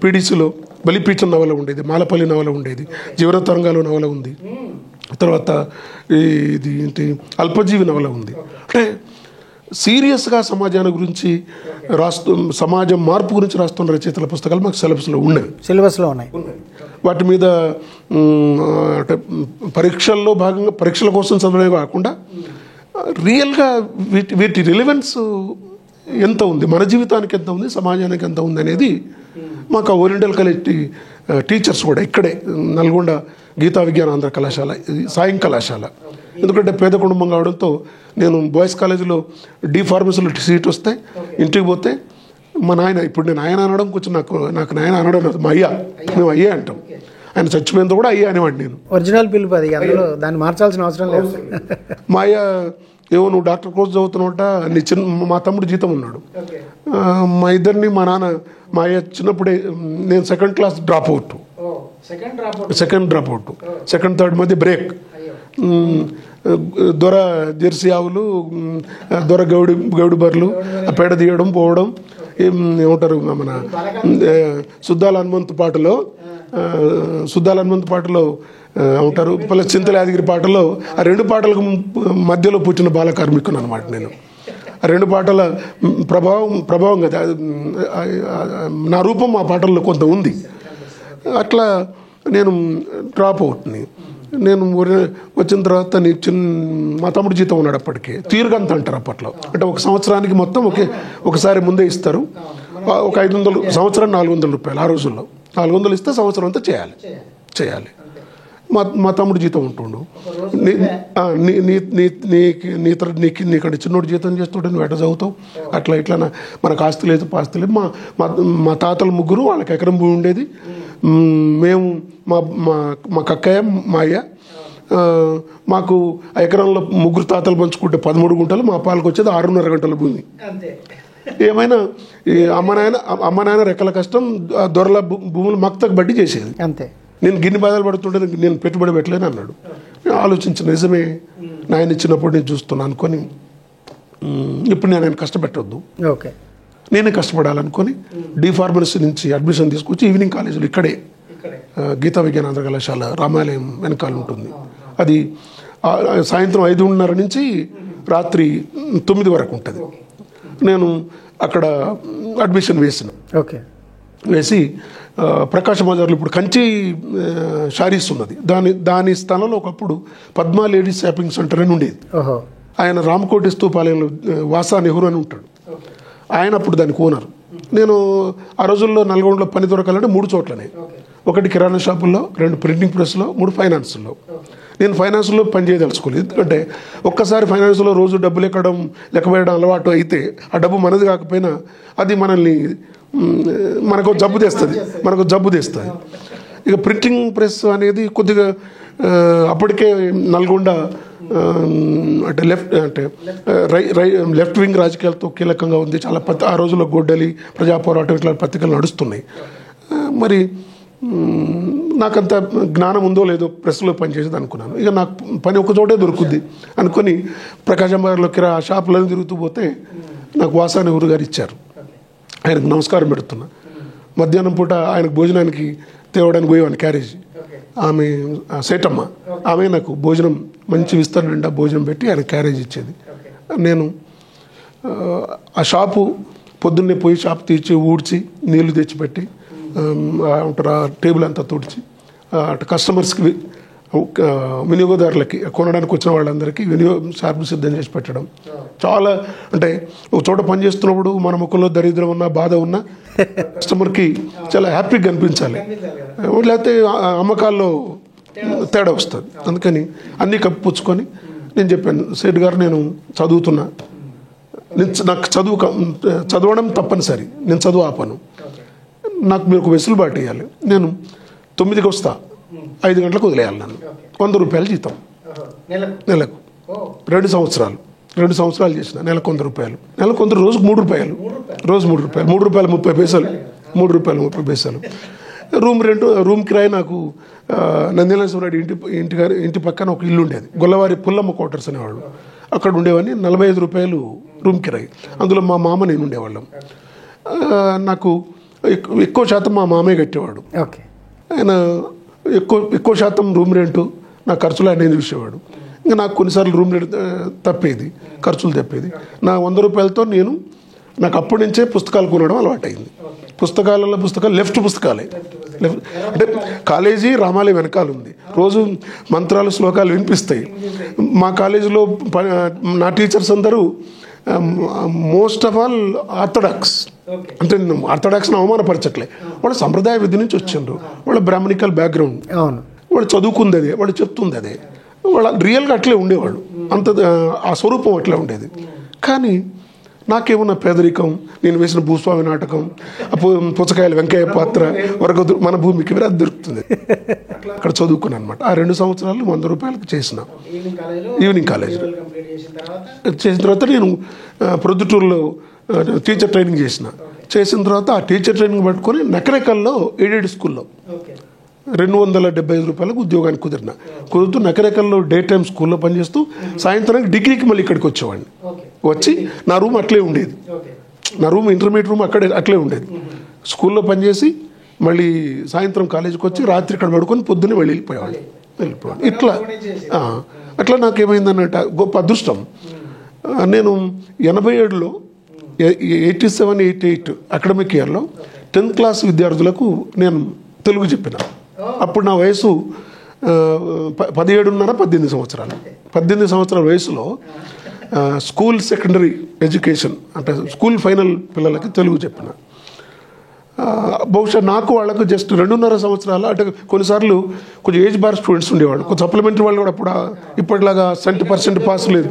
పీడీసీలో బలిపీఠం నవల ఉండేది, మాలపల్లి నవల ఉండేది, జీవన తరంగాలు నవల ఉంది, తర్వాత ఇది ఏంటి అల్పజీవి నవల ఉంది. అంటే సీరియస్గా సమాజాన్ని గురించి సమాజం మార్పు గురించి రాస్తున్న రచయితల పుస్తకాలు మాకు సిలబస్లో ఉన్నాయి. వాటి మీద అంటే పరీక్షల్లో భాగంగా పరీక్షల కోసం చదవడమే కాకుండా రియల్గా వీటి రిలవెన్స్ ఎంత ఉంది, మన జీవితానికి ఎంత ఉంది, సమాజానికి ఎంత ఉంది అనేది మాకు ఆ ఓరియంటల్ కాలేజ్ టీచర్స్ కూడా ఇక్కడే నల్గొండ గీతా విజ్ఞాన ఆంధ్ర కళాశాల, సాయం కళాశాల, ఎందుకంటే పేద కుటుంబం కావడంతో నేను బాయ్స్ కాలేజీలో ఫార్మసీలో సీట్ వస్తే ఇంటికి పోతే మా నాయన, ఇప్పుడు నేను ఆయన అనడం కొంచెం నాకు నాయన అనడం మా అయ్యా, మేము అయ్యా అంటాం. ఆయన చచ్చిపోయినంత కూడా అయ్యా అనేవాడిని నేను. ఒరిజినల్ పిలుపు అది, అందులో దాన్ని మార్చాల్సిన అవసరం లేదు. మా అయ్య ఏవో నువ్వు డాక్టర్ కోర్స్ చదువుతున్నావుట, మా తమ్ముడు జీతం ఉన్నాడు, మా ఇద్దరిని మా నాన్న, మా అయ్య చిన్నప్పుడే నేను second drop out, second third మధ్య బ్రేక్, దొర జెర్సీ ఆవులు, దొర గౌడి బర్రెలు పేడ తీయడం పోవడం, ఏమంటారు మన సుద్దాల హనుమంతు పాటలో ఉంటారు ప్లస్ చింతల యాదగిరి పాటలో ఆ 2 పాటలకు మధ్యలో పుట్టిన బాల కార్మికుని అనమాట నేను. ఆ 2 పాటల ప్రభావం కదా, నా రూపం ఆ పాటల్లో కొంత ఉంది. అట్లా నేను డ్రాప్ అవుట్ని. నేను వచ్చిన తర్వాత మా తమ్ముడు జీతం ఉన్నాడు అప్పటికే, తీరుగంత అంటారు అప్పట్లో, అంటే 1 సంవత్సరానికి మొత్తం ఒకసారి ముందే ఇస్తారు. ఒక 500 సంవత్సరం 400 రూపాయలు ఆ రోజుల్లో, 400 ఇస్తే సంవత్సరం అంతా చేయాలి. మా తమ్ముడు జీతం ఉంటుండు, నీకంటే చిన్నోడు జీతం చేస్తుంటే నువ్వు ఎట్లా చదువుతావు, అట్లా ఇట్లా మనకు ఆస్తి లేదు పాస్తి లేదు. మా తాతలు 3, వాళ్ళకి ఎకరం భూమి ఉండేది. మేము మా కక్కయ్య, మా అయ్య, మాకు ఆ ఎకరంలో 3 తాతలు పంచుకుంటే 13 గుంటలు, మా పాలకు వచ్చేది 6.5 గంటల భూమి. ఏమైనా అమ్మ నాయన రెక్కల కష్టం, దొరల భూములు మక్తకు బడ్డీ చేసేది. అంతే. నేను గిన్ని బాధలు పడుతుంటే నేను పెట్టుబడి పెట్టలేను అన్నాడు. ఆలోచించిన, నిజమే, నాయన ఇచ్చినప్పుడు నేను చూస్తున్నాను అనుకొని ఇప్పుడు నేను ఆయన కష్టపెట్టొద్దు, నేనే కష్టపడాలనుకొని ఫార్మసీ నుంచి అడ్మిషన్ తీసుకొచ్చి ఈవినింగ్ కాలేజీలో ఇక్కడే గీతా విజ్ఞాన ఆంధ్ర కళాశాల రామాలయం వెనకాల ఉంటుంది. అది సాయంత్రం 5:30 నుంచి రాత్రి 9 వరకు ఉంటుంది. నేను అక్కడ అడ్మిషన్ వేసి ప్రకాశం బజార్లో ఇప్పుడు కంచి షారీస్ ఉన్నది, దాని స్థలంలో ఒకప్పుడు పద్మా లేడీస్ షాపింగ్ సెంటర్ అని ఉండేది. ఆయన రామకోటి స్తూపాలయంలో వాసా నెహ్రూ అని ఉంటాడు, ఆయన అప్పుడు దానికి ఓనర్. నేను ఆ రోజుల్లో నల్గొండలో పని దొరకాలంటే 3 చోట్లనే, 1 కిరాణా షాపుల్లో, 2 ప్రింటింగ్ ప్రెస్లో, 3 ఫైనాన్స్లో. నేను ఫైనాన్స్లో పని చేయదలుచుకోలేదు, ఎందుకంటే ఒక్కసారి ఫైనాన్స్లో రోజు డబ్బులు ఎక్కడం లెక్కవేయడం అలవాటు అయితే ఆ డబ్బు మనది కాకపోయినా అది మనకు జబ్బు తెస్తుంది. ఇక ప్రింటింగ్ ప్రెస్ అనేది కొద్దిగా అప్పటికే నల్గొండ అంటే లెఫ్ట్ వింగ్ రాజకీయాలతో కీలకంగా ఉంది. చాలా ఆ రోజుల్లో గొడ్డలి, ప్రజా పోరాటం ఇట్లా పత్రికలు నడుస్తున్నాయి. మరి నాకంత జ్ఞానం ఉందో లేదో ప్రెస్లో పనిచేసేది అనుకున్నాను. ఇక నాకు పని ఒక చోటే దొరుకుద్ది అనుకొని ప్రకాశం బజార్లో ఆ షాపులను తిరుగుతూ పోతే నాకు వాసా నెహ్రూ గారు ఇచ్చారు. ఆయనకు నమస్కారం పెడుతున్నా. మధ్యాహ్నం పూట ఆయనకు భోజనానికి తేవడానికి పోయేవాడిని క్యారేజ్. ఆమె సేటమ్మ, ఆమె నాకు భోజనం మంచి విస్తరణ నిండా భోజనం పెట్టి ఆయన క్యారేజ్ ఇచ్చేది. నేను ఆ షాపు పొద్దున్నే పోయి షాప్ తీర్చి ఊడ్చి నీళ్లు తెచ్చిపెట్టి ఉంటారు టేబుల్ అంతా తుడిచి అటు కస్టమర్స్కి వినియోగదారులకి కొనడానికి వచ్చిన వాళ్ళందరికీ షాప్ సిద్ధం చేసి పెట్టడం. చాలా అంటే ఒక చోట పనిచేస్తున్నప్పుడు మన ముఖంలో దరిద్రం ఉన్నా బాధ ఉన్నా కస్టమర్కి చాలా హ్యాపీగా అనిపించాలి, లేకపోతే అమ్మకాల్లో తేడా వస్తుంది. అందుకని అన్నీ కప్పిపుచ్చుకొని నేను చెప్పాను, సేట్ గారు నేను చదువుతున్నా, నాకు చదవడం తప్పనిసరి, నేను చదువు ఆపను, నాకు మీరు ఒక వెసులుబాటు ఇవ్వాలి, నేను 9కి వస్తా, 5 గంటలకు వదిలేయాలి, నన్ను 100 రూపాయలు జీతం నెలకు 2 సంవత్సరాలు చేసిన, నెలకు 100 రూపాయలు, నెలకు 100, రోజుకు 3 రూపాయలు, రోజు 3 రూపాయలు, 3 రూపాయలు 30 పైసలు, 3 రూపాయలు 30 పైసలు. రూమ్ కిరాయి నాకు నందిలాశ్వరరెడ్డి ఇంటి పక్కన ఒక ఇల్లు ఉండేది, గొల్లవారి పుల్లమ్మ క్వార్టర్స్ అనేవాళ్ళు, అక్కడ ఉండేవాడిని. 45 రూపాయలు రూమ్ కిరాయి, అందులో మా మామ నేను ఉండేవాళ్ళం. నాకు ఎక్కువ శాతం మా మామయ్య కట్టేవాడు, ఆయన ఎక్కువ శాతం రూమ్ రెంటు నా ఖర్చులు ఆయన చూసేవాడు. ఇంకా నాకు కొన్నిసార్లు రూమ్ రెంట్ తప్పేది, ఖర్చులు తప్పేది. నా 100 రూపాయలతో నాకు అప్పటి నుంచే పుస్తకాలు కొనడం అలవాటైంది. పుస్తకాలు లెఫ్ట్ పుస్తకాలే, అంటే కాలేజీ రామాలయం వెనకాల ఉంది, రోజు మంత్రాలు శ్లోకాలు వినిపిస్తాయి. మా కాలేజీలో నా టీచర్స్ అందరూ మోస్ట్ ఆఫ్ ఆల్ ఆర్థడాక్స్, అంటే నేను ఆర్థడాక్స్ని అవమానపరచట్లే, వాళ్ళు సంప్రదాయ విధి నుంచి వచ్చిండ్రు, వాళ్ళ బ్రాహ్మణికల్ బ్యాక్గ్రౌండ్, వాళ్ళు చదువుకుంది అదే, వాళ్ళు చెప్తుంది అదే, వాళ్ళ రియల్గా అట్లే ఉండేవాళ్ళు, అంత ఆ స్వరూపం అట్లే ఉండేది. కానీ నాకేమన్నా పేదరికం, నేను వేసిన భూస్వామి నాటకం, పుచ్చకాయల వెంకయ్య పాత్ర వరకు మన భూమికి విరాట్ దొరుకుతుంది, అక్కడ చదువుకున్నాను అనమాట. ఆ 2 సంవత్సరాలు 100 రూపాయలకు చేసిన, ఈవినింగ్ కాలేజ్ చేసిన తర్వాత నేను ప్రొద్దుటూరులో టీచర్ ట్రైనింగ్ చేసిన తర్వాత ఆ టీచర్ ట్రైనింగ్ పట్టుకొని నకరేకల్లో ఎయిడెడ్ స్కూల్లో 275 రూపాయలకు ఉద్యోగానికి కుదురుతూ నకరేకల్లో డే టైం స్కూల్లో పనిచేస్తూ సాయంత్రానికి డిగ్రీకి మళ్ళీ ఇక్కడికి వచ్చేవాడిని. వచ్చి నా రూమ్ అట్లే ఉండేది, నా రూమ్ ఇంటర్మీడియట్ రూమ్ అట్లే ఉండేది. స్కూల్లో పనిచేసి మళ్ళీ సాయంత్రం కాలేజీకి వచ్చి రాత్రి ఇక్కడ పడుకొని పొద్దున్నే వెళ్ళిపోయేవాడు. అట్లా నాకేమైందన్నట్టు గొప్ప అదృష్టం. నేను 87లో 87-88 అకాడమిక్ ఇయర్లో 10th క్లాస్ విద్యార్థులకు నేను తెలుగు చెప్పిన. అప్పుడు నా వయసు 17.5-18 సంవత్సరాలు. 18 సంవత్సరాల వయసులో స్కూల్ సెకండరీ ఎడ్యుకేషన్ అంటే స్కూల్ ఫైనల్ పిల్లలకి తెలుగు చెప్పిన. బహుశా నాకు వాళ్ళకు జస్ట్ 2.5 సంవత్సరాలు, అంటే కొన్నిసార్లు కొంచెం ఏజ్ బార్ స్టూడెంట్స్ ఉండేవాడు, కొంచెం సప్లిమెంటరీ వాళ్ళు కూడా అప్పుడు ఇప్పటిలాగా 70% పాస్ లేదు.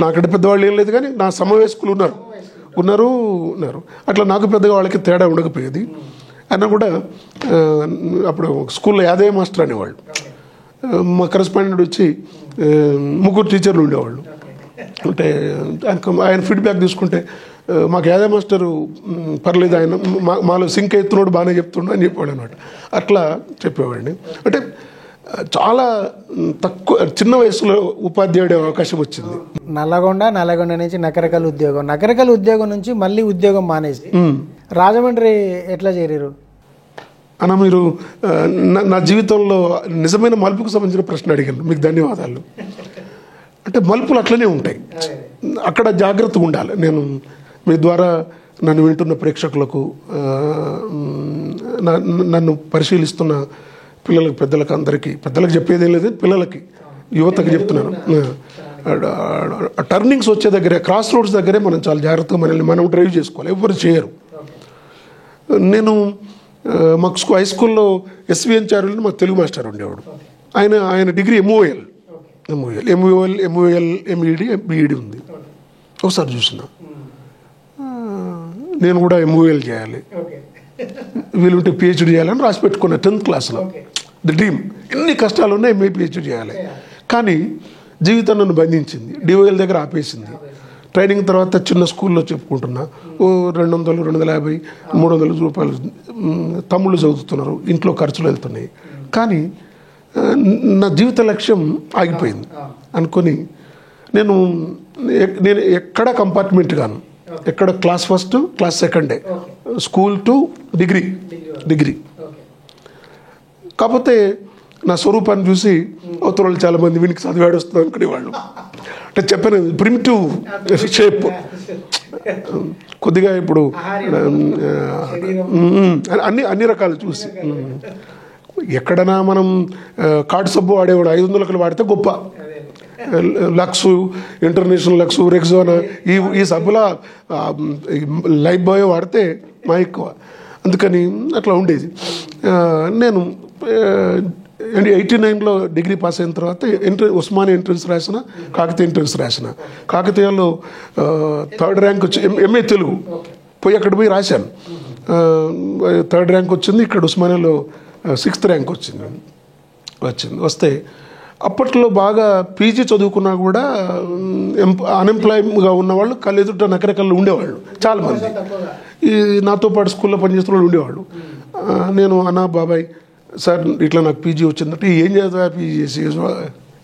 నాకంటే పెద్దవాళ్ళు ఏం లేదు, కానీ నా సమవయస్కులు ఉన్నారు. అట్లా నాకు పెద్దగా వాళ్ళకి తేడా ఉండకపోయేది. అయినా కూడా అప్పుడు స్కూల్లో యాదయ్య మాస్టర్ అనేవాళ్ళు, మా కరెస్పాండెంట్ వచ్చి 3 టీచర్లు ఉండేవాళ్ళు. అంటే ఆయన ఫీడ్బ్యాక్ తీసుకుంటే మాకు యాదయ్య మాస్టరు పర్లేదు, ఆయన మాలో సింక్ ఎత్తున్నాడు, బాగానే చెప్తున్నాడు అని చెప్పాడు అనమాట. అట్లా చెప్పేవాడిని. అంటే చాలా తక్కువ చిన్న వయసులో ఉపాధ్యాయుడే అవకాశం వచ్చింది. నల్లగొండ నుంచి నకరకల్ ఉద్యోగం నుంచి మళ్ళీ ఉద్యోగం మానేసి రాజమండ్రి ఎట్లా చేరారు అన్న? మీరు నా జీవితంలో నిజమైన మలుపుకు సంబంధించిన ప్రశ్న అడిగాను, మీకు ధన్యవాదాలు. అంటే మలుపులు అట్లనే ఉంటాయి, అక్కడ జాగ్రత్తగా ఉండాలి. నేను మీ ద్వారా నన్ను వింటున్న ప్రేక్షకులకు, నన్ను పరిశీలిస్తున్న పిల్లలకు, పెద్దలకు, అందరికీ, పెద్దలకు చెప్పేదేం లేదు, పిల్లలకి, యువతకి చెప్తున్నాను. టర్నింగ్స్ వచ్చే దగ్గరే, క్రాస్ రోడ్స్ దగ్గరే మనం చాలా జాగ్రత్తగా మనం డ్రైవ్ చేసుకోవాలి, ఎవరు చేయరు. నేను మాకు హై స్కూల్లో ఎస్విఎన్ చారులు మాకు తెలుగు మాస్టర్ ఉండేవాడు. ఆయన డిగ్రీ ఎంఓఎల్, ఎంఈడి, బిఈడి ఉంది. ఒకసారి చూసిన, నేను కూడా ఎంఓఎల్ చేయాలి, వీలుంటే పిహెచ్డి చేయాలని రాసి పెట్టుకున్నా 10th క్లాస్లో. The dream. ఎన్ని కష్టాలు ఉన్నాయి, ఎంఏ పిహెచ్డి చేయాలి. కానీ జీవితం నన్ను బంధించింది, డిఓఎల్ దగ్గర ఆపేసింది. ట్రైనింగ్ తర్వాత చిన్న స్కూల్లో చెప్పుకుంటున్నా, 200, 250, 300 రూపాయలు తమ్ముళ్ళు చదువుతున్నారు, ఇంట్లో ఖర్చులు వెళ్తున్నాయి. కానీ నా జీవిత లక్ష్యం ఆగిపోయింది అనుకొని నేను ఎక్కడ కంపార్ట్మెంట్ గాను, ఎక్కడ క్లాస్ ఫస్ట్, క్లాస్ సెకండే, స్కూల్ టు డిగ్రీ. కాకపోతే నా స్వరూపాన్ని చూసి అవతల వాళ్ళు చాలామంది వీనికి చదివాడు వస్తుంది అనుకునేవాళ్ళు. అంటే చెప్పాను, ప్రిమిటివ్ షేప్, కొద్దిగా ఇప్పుడు అన్ని రకాలు చూసి ఎక్కడైనా మనం కాటు సబ్బు వాడేవాడు 500 వాడితే గొప్ప, లక్స్, ఇంటర్నేషనల్ లక్స్, రెక్సోనా ఈ సబ్బుల లైఫ్ బాయ్ వాడితే మా ఎక్కువ. అందుకని అట్లా ఉండేది. నేను 89లో డిగ్రీ పాస్ అయిన తర్వాత ఉస్మానియా ఎంట్రన్స్ రాసిన, కాకతీయ ఎంట్రన్స్ రాసిన. కాకతీయలో 3rd ర్యాంక్ వచ్చి ఎంఏ తెలుగు పోయి అక్కడ పోయి రాశాను. 3rd ర్యాంక్ వచ్చింది. ఇక్కడ ఉస్మానియాలో 6th ర్యాంక్ వచ్చింది. వస్తే అప్పట్లో బాగా పీజీ చదువుకున్నా కూడా అన్ఎంప్లాయ్గా ఉన్నవాళ్ళు కళ్ళెదుట నకరకల్లో ఉండేవాళ్ళు చాలామంది. ఈ నాతో పాటు స్కూల్లో పనిచేస్తున్న వాళ్ళు ఉండేవాళ్ళు. నేను అన్నా బాబాయ్ సార్ ఇట్లా నాకు పీజీ వచ్చిందంటే ఏం చేస్తా పీజీ చేసి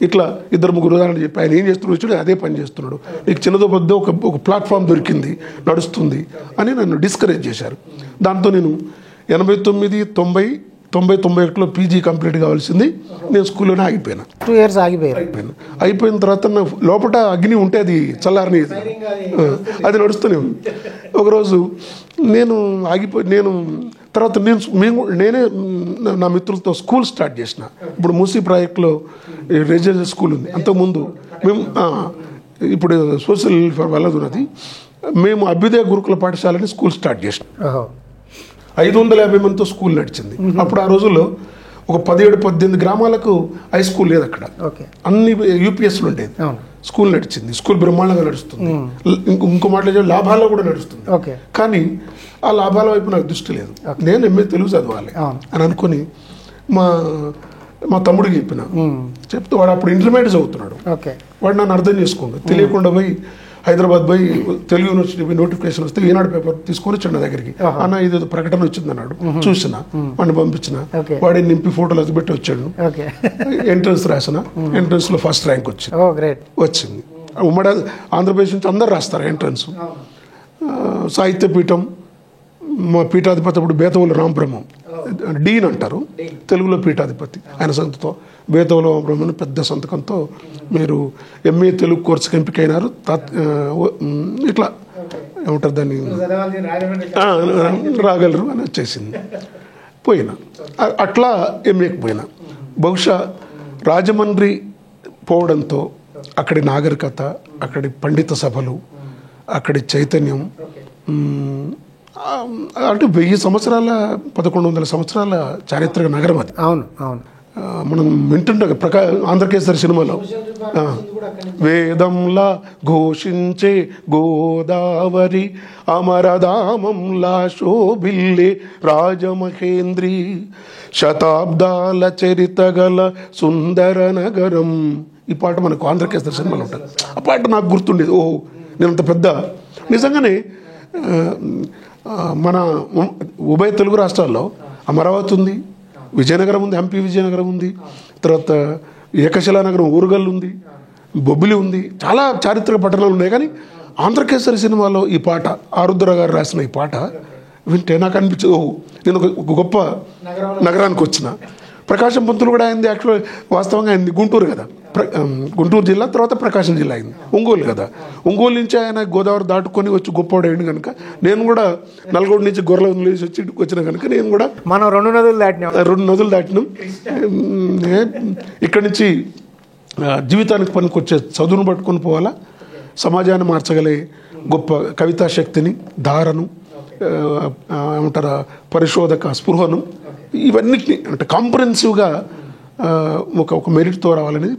ఇట్లా 2-3 ఉదాహరణలు చెప్పి ఆయన ఏం చేస్తున్నాడు వచ్చాడు అదే పని చేస్తున్నాడు, నీకు చిన్నదో పెద్ద ఒక ప్లాట్ఫామ్ దొరికింది నడుస్తుంది అని నన్ను డిస్కరేజ్ చేశారు. దాంతో నేను 89, 90, 91లో పీజీ కంప్లీట్ కావాల్సింది నేను స్కూల్లోనే ఆగిపోయాను. 2 years అయిపోయిన తర్వాత నా లోపల అగ్ని ఉంటే అది చల్లారని అది నడుస్తూనే ఉంది. ఒకరోజు నేను తర్వాత నేనే నా మిత్రులతో స్కూల్ స్టార్ట్ చేసిన. ఇప్పుడు మూసీ ప్రాజెక్టులో రెసిడెన్షియల్ స్కూల్ ఉంది. అంతకుముందు మేము ఇప్పుడు సోషల్ వెల్ఫేర్ వాళ్ళది ఉన్నది. మేము అభ్యుదయ గురుకుల పాఠశాలని స్కూల్ స్టార్ట్ చేసినాం. 550 మందితో స్కూల్ నడిచింది. అప్పుడు ఆ రోజుల్లో ఒక 17-18 గ్రామాలకు హై స్కూల్ లేదు అక్కడ, అన్ని యూపీఎస్లు ఉండేది. స్కూల్ నడిచింది. స్కూల్ బ్రహ్మాండంగా నడుస్తుంది. ఇంకో మాటలు లాభాల్లో కూడా నడుస్తుంది. కానీ ఆ లాభాల వైపు నాకు దృష్టి లేదు. నేను ఎంఏ తెలుగు చదవాలి అని అనుకుని మా తమ్ముడికి చెప్తే వాడు అప్పుడు ఇంటర్మీడియట్ చదువుతున్నాడు. వాడు నన్ను అర్థం చేసుకున్నాడు. తెలియకుండా పోయి హైదరాబాద్ పోయి తెలుగు యూనివర్సిటీ నోటిఫికేషన్ వస్తే ఈనాడు పేపర్ తీసుకొని చిన్న దగ్గరికి, అన్న ఇది ప్రకటన వచ్చింది అన్నాడు. చూసిన వాడిని పంపించిన, వాడిని నింపి ఫోటోలు అది పెట్టి వచ్చాడు. ఎంట్రన్స్ రాసిన, ఎంట్రన్స్ లో 1st ర్యాంక్ వచ్చింది. ఉమ్మడి ఆంధ్రప్రదేశ్ నుంచి అందరు రాస్తారు ఎంట్రన్స్. సాహిత్య పీఠం మా పీఠాధిపతి అప్పుడు బేతవుల రామబ్రహ్మం, డీన్ అంటారు తెలుగులో పీఠాధిపతి. ఆయన సంతతో బేతవుల రామబ్రహ్మం పెద్ద సంతకంతో మీరు ఎంఏ తెలుగు కోర్సుకి ఎంపికైనారు, ఇట్లా ఏమంటారు దాన్ని రాగలరు అని వచ్చేసింది. పోయినా అట్లా ఎంఏకి పోయినా. బహుశా రాజమండ్రి పోవడంతో అక్కడి నాగరికత, అక్కడి పండిత సభలు, అక్కడి చైతన్యం, అంటే 1000 సంవత్సరాల 1100 సంవత్సరాల చారిత్రక నగరం అది. మనం వింటుంటాం ఆంధ్రకేసరి సినిమాలో వేదంలా ఘోషించే గోదావరి అమరధామంలా శోభిల్లే రాజమహేంద్రి శతాబ్దాల చరిత గల సుందర నగరం. ఈ పాట మనకు ఆంధ్రకేసరి సినిమాలో ఉంటుంది. ఆ పాట నాకు గుర్తుండేది. ఓ నేనంత పెద్ద నిజంగానే మన ఉభయ తెలుగు రాష్ట్రాల్లో అమరావతి ఉంది, విజయనగరం ఉంది, హంపి విజయనగరం ఉంది, తర్వాత ఏకశిలానగరం ఊరుగల్లు ఉంది, బొబ్బిలి ఉంది, చాలా చారిత్రక పట్టణాలు ఉన్నాయి. కానీ ఆంధ్రకేసరి సినిమాలో ఈ పాట ఆరుద్ర గారు రాసిన ఈ పాట వింటే నాకు అనిపించదు, ఓహో నేను ఒక గొప్ప నగరానికి వచ్చిన. ప్రకాశం పంతులు కూడా అయింది. యాక్చువల్ వాస్తవంగా అయింది గుంటూరు కదా, గుంటూరు జిల్లా, తర్వాత ప్రకాశం జిల్లా అయింది. ఒంగోలు కదా, ఒంగోలు నుంచి ఆయన గోదావరి దాటుకొని వచ్చి గొప్పవాడు అయింది కనుక నేను కూడా నల్గొండ నుంచి గొర్రెల నుంచి వచ్చి వచ్చిన కనుక నేను కూడా మనం 2 నదులు దాటినాం. ఇక్కడి నుంచి జీవితానికి పనికొచ్చే చదువును పట్టుకొని పోవాలా, సమాజాన్ని మార్చగలే గొప్ప కవితా శక్తిని, ధారను, ఏమంటారా పరిశోధక స్పృహను, ఇవన్నిటిని అంటే కాంప్రహెన్సివ్గా ఒక మెరిట్తో రావాలనేది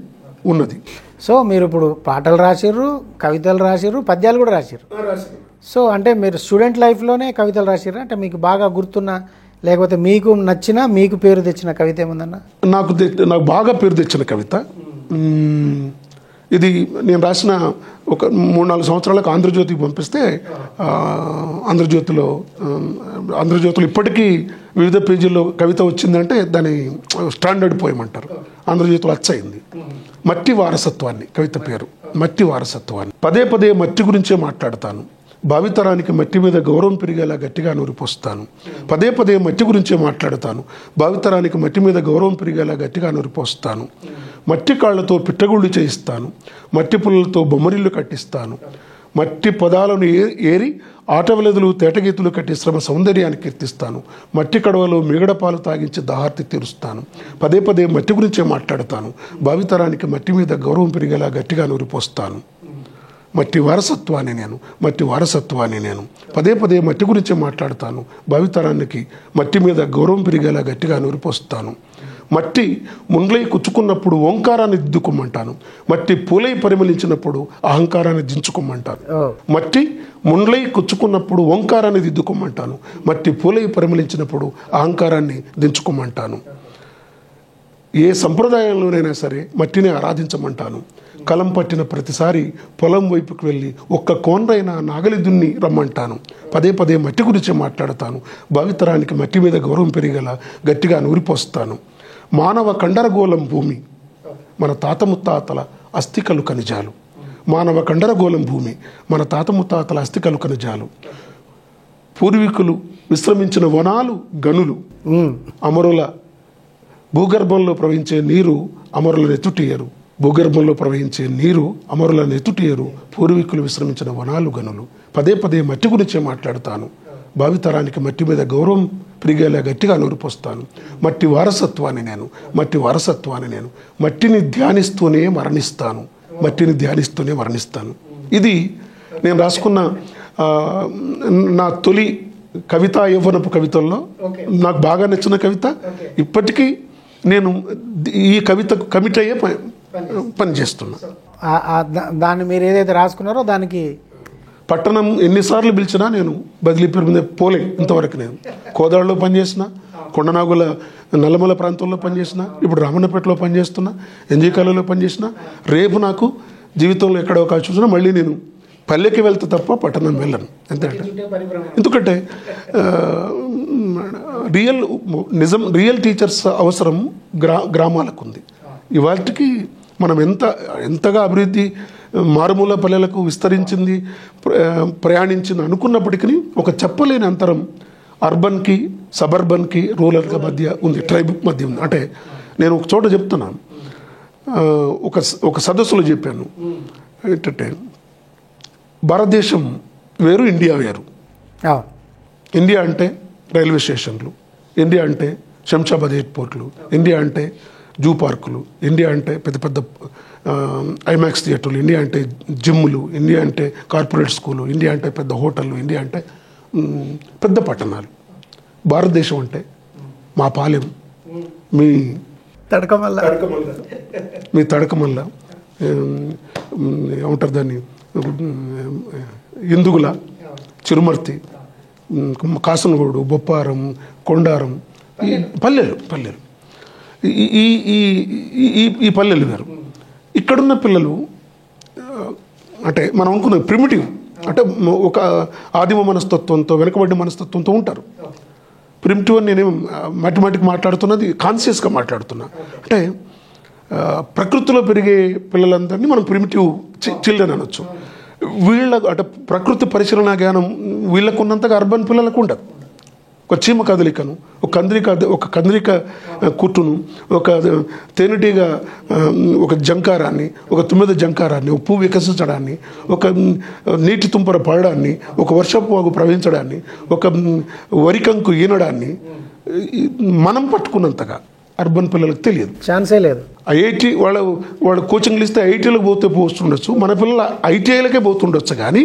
ఉన్నది. సో మీరు ఇప్పుడు పాటలు రాసిర్రు, కవితలు రాసిర్రు, పద్యాలు కూడా రాసిర్రు. సో అంటే మీరు స్టూడెంట్ లైఫ్లోనే కవితలు రాసిర్రు అంటే మీకు బాగా గుర్తున్న, లేకపోతే మీకు నచ్చిన, మీకు పేరు తెచ్చిన కవిత ఏముందన్న? నాకు బాగా పేరు తెచ్చిన కవిత ఇది. నేను రాసిన ఒక 3-4 సంవత్సరాలకు ఆంధ్రజ్యోతికి పంపిస్తే ఆంధ్రజ్యోతిలో ఇప్పటికీ వివిధ పేజీల్లో కవిత వచ్చిందంటే దాని స్టాండర్డ్ పోయం అంటారు. ఆంధ్రజ్యోతిలో అచ్చయింది. మట్టి వారసత్వాన్ని, కవిత పేరు మట్టి వారసత్వాన్ని. పదే పదే మట్టి గురించే మాట్లాడతాను, భావితరానికి మట్టి మీద గౌరవం పెరిగేలా గట్టిగా నూరిపోస్తాను. పదే పదే మట్టి గురించే మాట్లాడతాను, భావితరానికి మట్టి మీద గౌరవం పెరిగేలా గట్టిగా నూరిపోస్తాను. మట్టి కాళ్లతో పిట్టగుళ్ళు చేయిస్తాను, మట్టి పుల్లలతో బొమ్మరిల్లు కట్టిస్తాను, మట్టి పదాలను ఏరి ఆటవలెదులు తేటగీతులు కట్టి శ్రమ సౌందర్యాన్ని కీర్తిస్తాను. మట్టి కడవలో మిగడపాలు తాగించి దాహార్తి తీరుస్తాను. పదే పదే మట్టి గురించే మాట్లాడతాను. భావితరానికి మట్టి మీద గౌరవం పెరిగేలా గట్టిగా నూరిపోస్తాను. మట్టి వారసత్వాన్ని నేను పదే పదే మట్టి గురించే మాట్లాడతాను. భావితరానికి మట్టి మీద గౌరవం పెరిగేలా గట్టిగా నూరిపోస్తాను. మట్టి ముండ్లై కుచ్చుకున్నప్పుడు ఓంకారాన్ని దిద్దుకోమంటాను. మట్టి పూలై పరిమళించినప్పుడు అహంకారాన్ని దించుకోమంటాను. మట్టి ముండ్లై కుచ్చుకున్నప్పుడు ఓంకారాన్ని దిద్దుకోమంటాను. మట్టి పూలై పరిమళించినప్పుడు అహంకారాన్ని దించుకోమంటాను. ఏ సంప్రదాయంలోనైనా సరే మట్టిని ఆరాధించమంటాను. కలం పట్టిన ప్రతిసారి పొలం వైపుకు వెళ్ళి ఒక్క కోన్రైనా నాగలి దున్ని రమ్మంటాను. పదే పదే మట్టి గురించి మాట్లాడతాను. భావితరానికి మట్టి మీద గౌరవం పెరిగేలా గట్టిగా నూరిపోస్తాను. మానవ కండరగోళం భూమి, మన తాత ముత్తాతల అస్థికలు ఖనిజాలు. మానవ కండరగోళం భూమి, మన తాత ముత్తాతల అస్థికలు ఖనిజాలు. పూర్వీకులు విశ్రమించిన వనాలు గనులు. అమరుల భూగర్భంలో ప్రవహించే నీరు అమరుల నెత్తుటియరు. భూగర్భంలో ప్రవహించే నీరు అమరుల నెత్తుటియరు. పూర్వీకులు విశ్రమించిన వనాలు గనులు. పదే పదే మట్టి గురించే మాట్లాడతాను. భావితరానికి మట్టి మీద గౌరవం పెరిగేలా గట్టిగా నూరిపోస్తాను. మట్టి వారసత్వాన్ని నేను మట్టిని ధ్యానిస్తూనే మరణిస్తాను. ఇది నేను రాసుకున్న నా తొలి కవిత యవ్వనపు కవితల్లో నాకు బాగా నచ్చిన కవిత. ఇప్పటికీ నేను ఈ కవితకు కమిట్ అయ్యే పని చేస్తున్నా. దాన్ని మీరు ఏదైతే రాసుకున్నారో దానికి పట్టణం ఎన్నిసార్లు పిలిచినా నేను బదిలీ పేరు మీద పోలే. ఇంతవరకు నేను కోదాడలో పనిచేసిన, కొండనాగుల నల్లమల ప్రాంతంలో పనిచేసిన, ఇప్పుడు రామన్నపేటలో పనిచేస్తున్నా, ఎన్జీ కాలేజీలో పనిచేసిన. రేపు నాకు జీవితంలో ఎక్కడ అవకాశం చూసినా మళ్ళీ నేను పల్లెకి వెళ్తే తప్ప పట్టణం వెళ్ళను. ఎందుకంటే రియల్ టీచర్స్ అవసరం గ్రామాలకు ఉంది. ఇవాటికి మనం ఎంతగా అభివృద్ధి మారుమూల పల్లెలకు విస్తరించింది, ప్రయాణించింది అనుకున్నప్పటికీ ఒక చెప్పలేని అంతరం అర్బన్కి, సబర్బన్కి, రూరల్కి మధ్య ఉంది, ట్రైబ్ మధ్య ఉంది. అంటే నేను ఒక చోట చెప్తున్నాను, ఒక సదస్సులో చెప్పాను ఏంటంటే, భారతదేశం వేరు, ఇండియా వేరు. ఇండియా అంటే రైల్వే స్టేషన్లు, ఇండియా అంటే శంషాబాద్ ఎయిర్పోర్ట్లు, ఇండియా అంటే జూ పార్కులు, ఇండియా అంటే పెద్ద పెద్ద ఐమాక్స్ థియేటర్లు, ఇండియా అంటే జిమ్లు, ఇండియా అంటే కార్పొరేట్ స్కూలు, ఇండియా అంటే పెద్ద హోటళ్ళు, ఇండియా అంటే పెద్ద పట్టణాలు. భారతదేశం అంటే మా పాలెం, మీ తడకమల్ల ఏమంటారు దాన్ని, ఇందుగుల, చిరుమర్తి, కాసనగోడు, బొప్పారం, కొండారం, ఈ పల్లెలు ఈ పల్లెలు వేరు. ఇక్కడున్న పిల్లలు అంటే మనం అనుకున్న ప్రిమిటివ్, అంటే ఒక ఆదిమ మనస్తత్వంతో, వెనుకబడిన మనస్తత్వంతో ఉంటారు. ప్రిమిటివ్ అని నేనేం మాటిమాటికి మాట్లాడుతున్నది కాన్షియస్గా మాట్లాడుతున్నా. అంటే ప్రకృతిలో పెరిగే పిల్లలందరినీ మనం ప్రిమిటివ్ చిల్డ్రన్ అనొచ్చు. అంటే ప్రకృతి పరిశీలన జ్ఞానం వీళ్ళకున్నంతగా అర్బన్ పిల్లలకు ఉండదు. ఒక చీమ కదలికను, ఒక కందిరిక కుట్టును, ఒక తేనెటీగ ఒక జంకారాన్ని, ఒక తుమ్మెద జంకారాన్ని, ఒక పువ్వు వికసించడాన్ని, ఒక నీటి తుంపర పడడాన్ని, ఒక వర్షపు వాగు ప్రవహించడాన్ని, ఒక వరికంకు ఈనడాన్ని మనం పట్టుకున్నంతగా అర్బన్ పిల్లలకు తెలియదు, ఛాన్సే లేదు. ఐఐటి వాళ్ళు కోచింగ్లు ఇస్తే ఐఐటీలకు పోతుండొచ్చు, మన పిల్లలు ఐటీఐలకే పోతుండొచ్చు. కానీ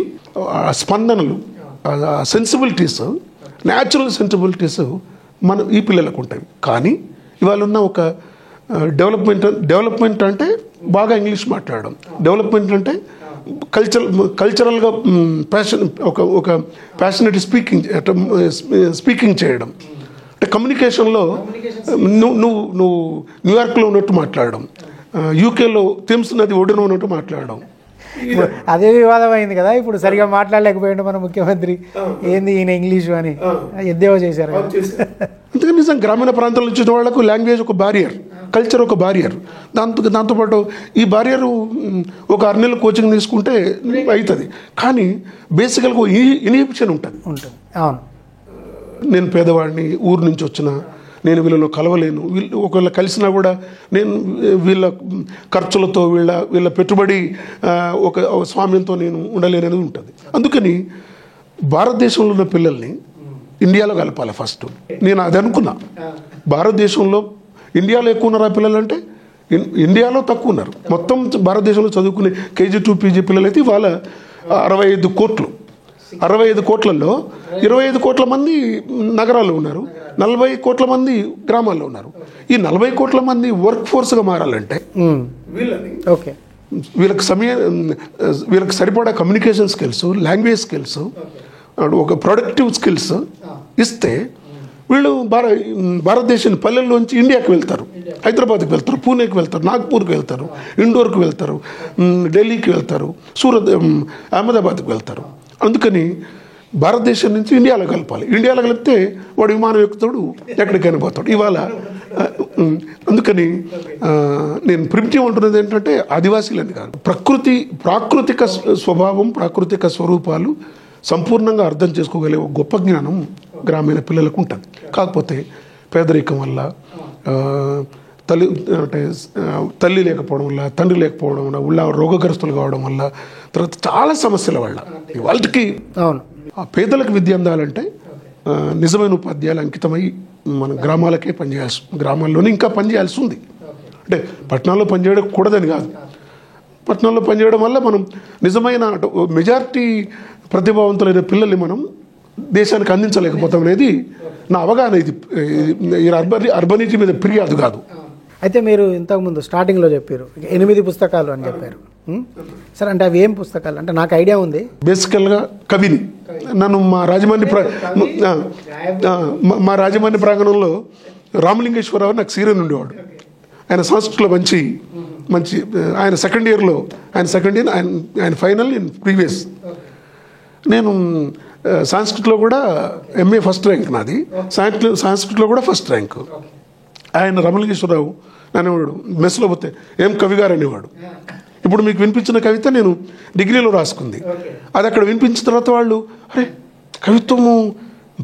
ఆ స్పందనలు, సెన్సిబిలిటీస్, న్యాచురల్ సెన్సిబిలిటీస్ మన ఈ పిల్లలకు ఉంటాయి. కానీ ఇవాళ ఉన్న ఒక డెవలప్మెంట్ అంటే బాగా ఇంగ్లీష్ మాట్లాడడం, డెవలప్మెంట్ అంటే కల్చరల్గా ఒక ప్యాషనేట్ స్పీకింగ్ చేయడం, అంటే కమ్యూనికేషన్లో నువ్వు న్యూయార్క్లో ఉన్నట్టు మాట్లాడడం, యూకేలో థేమ్స్ నది ఒడిన ఉన్నట్టు మాట్లాడడం. అదే వివాదం అయింది కదా, ఇప్పుడు సరిగా మాట్లాడలేకపోయాడు మన ముఖ్యమంత్రి, ఏంది ఈయన ఇంగ్లీషు అని ఎద్దేవా చేశారు. అందుకని నిజం గ్రామీణ ప్రాంతాల నుంచి వాళ్ళకు లాంగ్వేజ్ ఒక బ్యారియర్, కల్చర్ ఒక బ్యారియర్. దాంతోపాటు ఈ బ్యారియర్ ఒక 6 నెలలు కోచింగ్ తీసుకుంటే అవుతుంది. కానీ బేసికల్గా ఇన్హిబిషన్ ఉంటుంది. అవును, నేను పేదవాడిని, ఊరు నుంచి వచ్చిన, నేను వీళ్ళలో కలవలేను, వీళ్ళు ఒకవేళ కలిసినా కూడా నేను వీళ్ళ ఖర్చులతో వీళ్ళ పెట్టుబడి ఒక స్వామ్యంతో నేను ఉండలేననేది ఉంటుంది. అందుకని భారతదేశంలో ఉన్న పిల్లల్ని ఇండియాలో కలపాలి ఫస్ట్. నేను అది అనుకున్నా. భారతదేశంలో ఇండియాలో ఎక్కువ ఉన్నారు ఆ పిల్లలు అంటే ఇండియాలో తక్కువ ఉన్నారు. మొత్తం భారతదేశంలో చదువుకునే KG to PG పిల్లలైతే ఇవాళ 65 కోట్లు. 65 కోట్లలో 25 కోట్ల మంది నగరాల్లో ఉన్నారు, 40 కోట్ల మంది గ్రామాల్లో ఉన్నారు. ఈ 40 కోట్ల మంది వర్క్ ఫోర్స్గా మారాలంటే వీళ్ళకి సరిపడా కమ్యూనికేషన్ స్కిల్స్, లాంగ్వేజ్ స్కిల్స్, ఒక ప్రొడక్టివ్ స్కిల్స్ ఇస్తే వీళ్ళు భారతదేశం పల్లెల్లోంచి ఇండియాకి వెళ్తారు, హైదరాబాద్కి వెళ్తారు, పూణేకి వెళ్తారు, నాగ్పూర్కి వెళ్తారు, ఇండోర్కి వెళ్తారు, ఢిల్లీకి వెళ్తారు, సూరత్, అహ్మదాబాద్కి వెళ్తారు. అందుకని భారతదేశం నుంచి ఇండియాలో కలపాలి. ఇండియాలో కలిపితే వాడు విమానం ఎక్కుతాడు, ఎక్కడికైనా పోతాడు. ఇవాళ అందుకని నేను ప్రిమిటివ్ అంటున్నది ఏంటంటే ఆదివాసీలని కాదు, ప్రాకృతిక స్వభావం, ప్రాకృతిక స్వరూపాలు సంపూర్ణంగా అర్థం చేసుకోగలిగే ఒక గొప్ప జ్ఞానం గ్రామీణ పిల్లలకు ఉంటుంది. కాకపోతే పేదరికం వల్ల, తల్లి లేకపోవడం వల్ల, తండ్రి లేకపోవడం వల్ల, రోగగ్రస్తులు కావడం వల్ల, తర్వాత చాలా సమస్యల వల్ల వాళ్ళకి ఆ పేదలకు విద్య అందాలంటే నిజమైన ఉపాధ్యాయులు అంకితమై మన గ్రామాలకే పనిచేయాల్సి, గ్రామాల్లోనే ఇంకా పనిచేయాల్సి ఉంది. అంటే పట్టణాల్లో పనిచేయడం కూడదని కాదు, పట్టణాల్లో పనిచేయడం వల్ల మనం నిజమైన మెజారిటీ ప్రతిభావంతులైన పిల్లల్ని మనం దేశానికి అందించలేకపోతాం అనేది నా అవగాహన. ఇది అర్బనిటీ మీద ఫిర్యాదు కాదు. అయితే మీరు ఇంతకుముందు స్టార్టింగ్లో చెప్పారు 8 పుస్తకాలు అని చెప్పారు. సరే, అంటే అవి ఏం పుస్తకాలు అంటే నాకు ఐడియా ఉంది. బేసికల్గా కవిని నన్ను మా రాజమండ్రి ప్రాంగణంలో రామలింగేశ్వరరావు నాకు సీరియన్ ఉండేవాడు. ఆయన సంస్కృతిలో మంచి ఆయన సెకండ్ ఇయర్, ఆయన ఫైనల్ ఇన్ ప్రీవియస్. నేను సంస్కృతిలో కూడా MA ఫస్ట్ ర్యాంక్ నాది, సంస్కృతిలో కూడా ఫస్ట్ ర్యాంక్. ఆయన రామలింగేశ్వరరావు అనేవాడు, మెస్లో పోతే ఏం కవి గారు అనేవాడు. ఇప్పుడు మీకు వినిపించిన కవిత నేను డిగ్రీలో రాసుకుంది. అది అక్కడ వినిపించిన తర్వాత వాళ్ళు, అరే కవిత్వము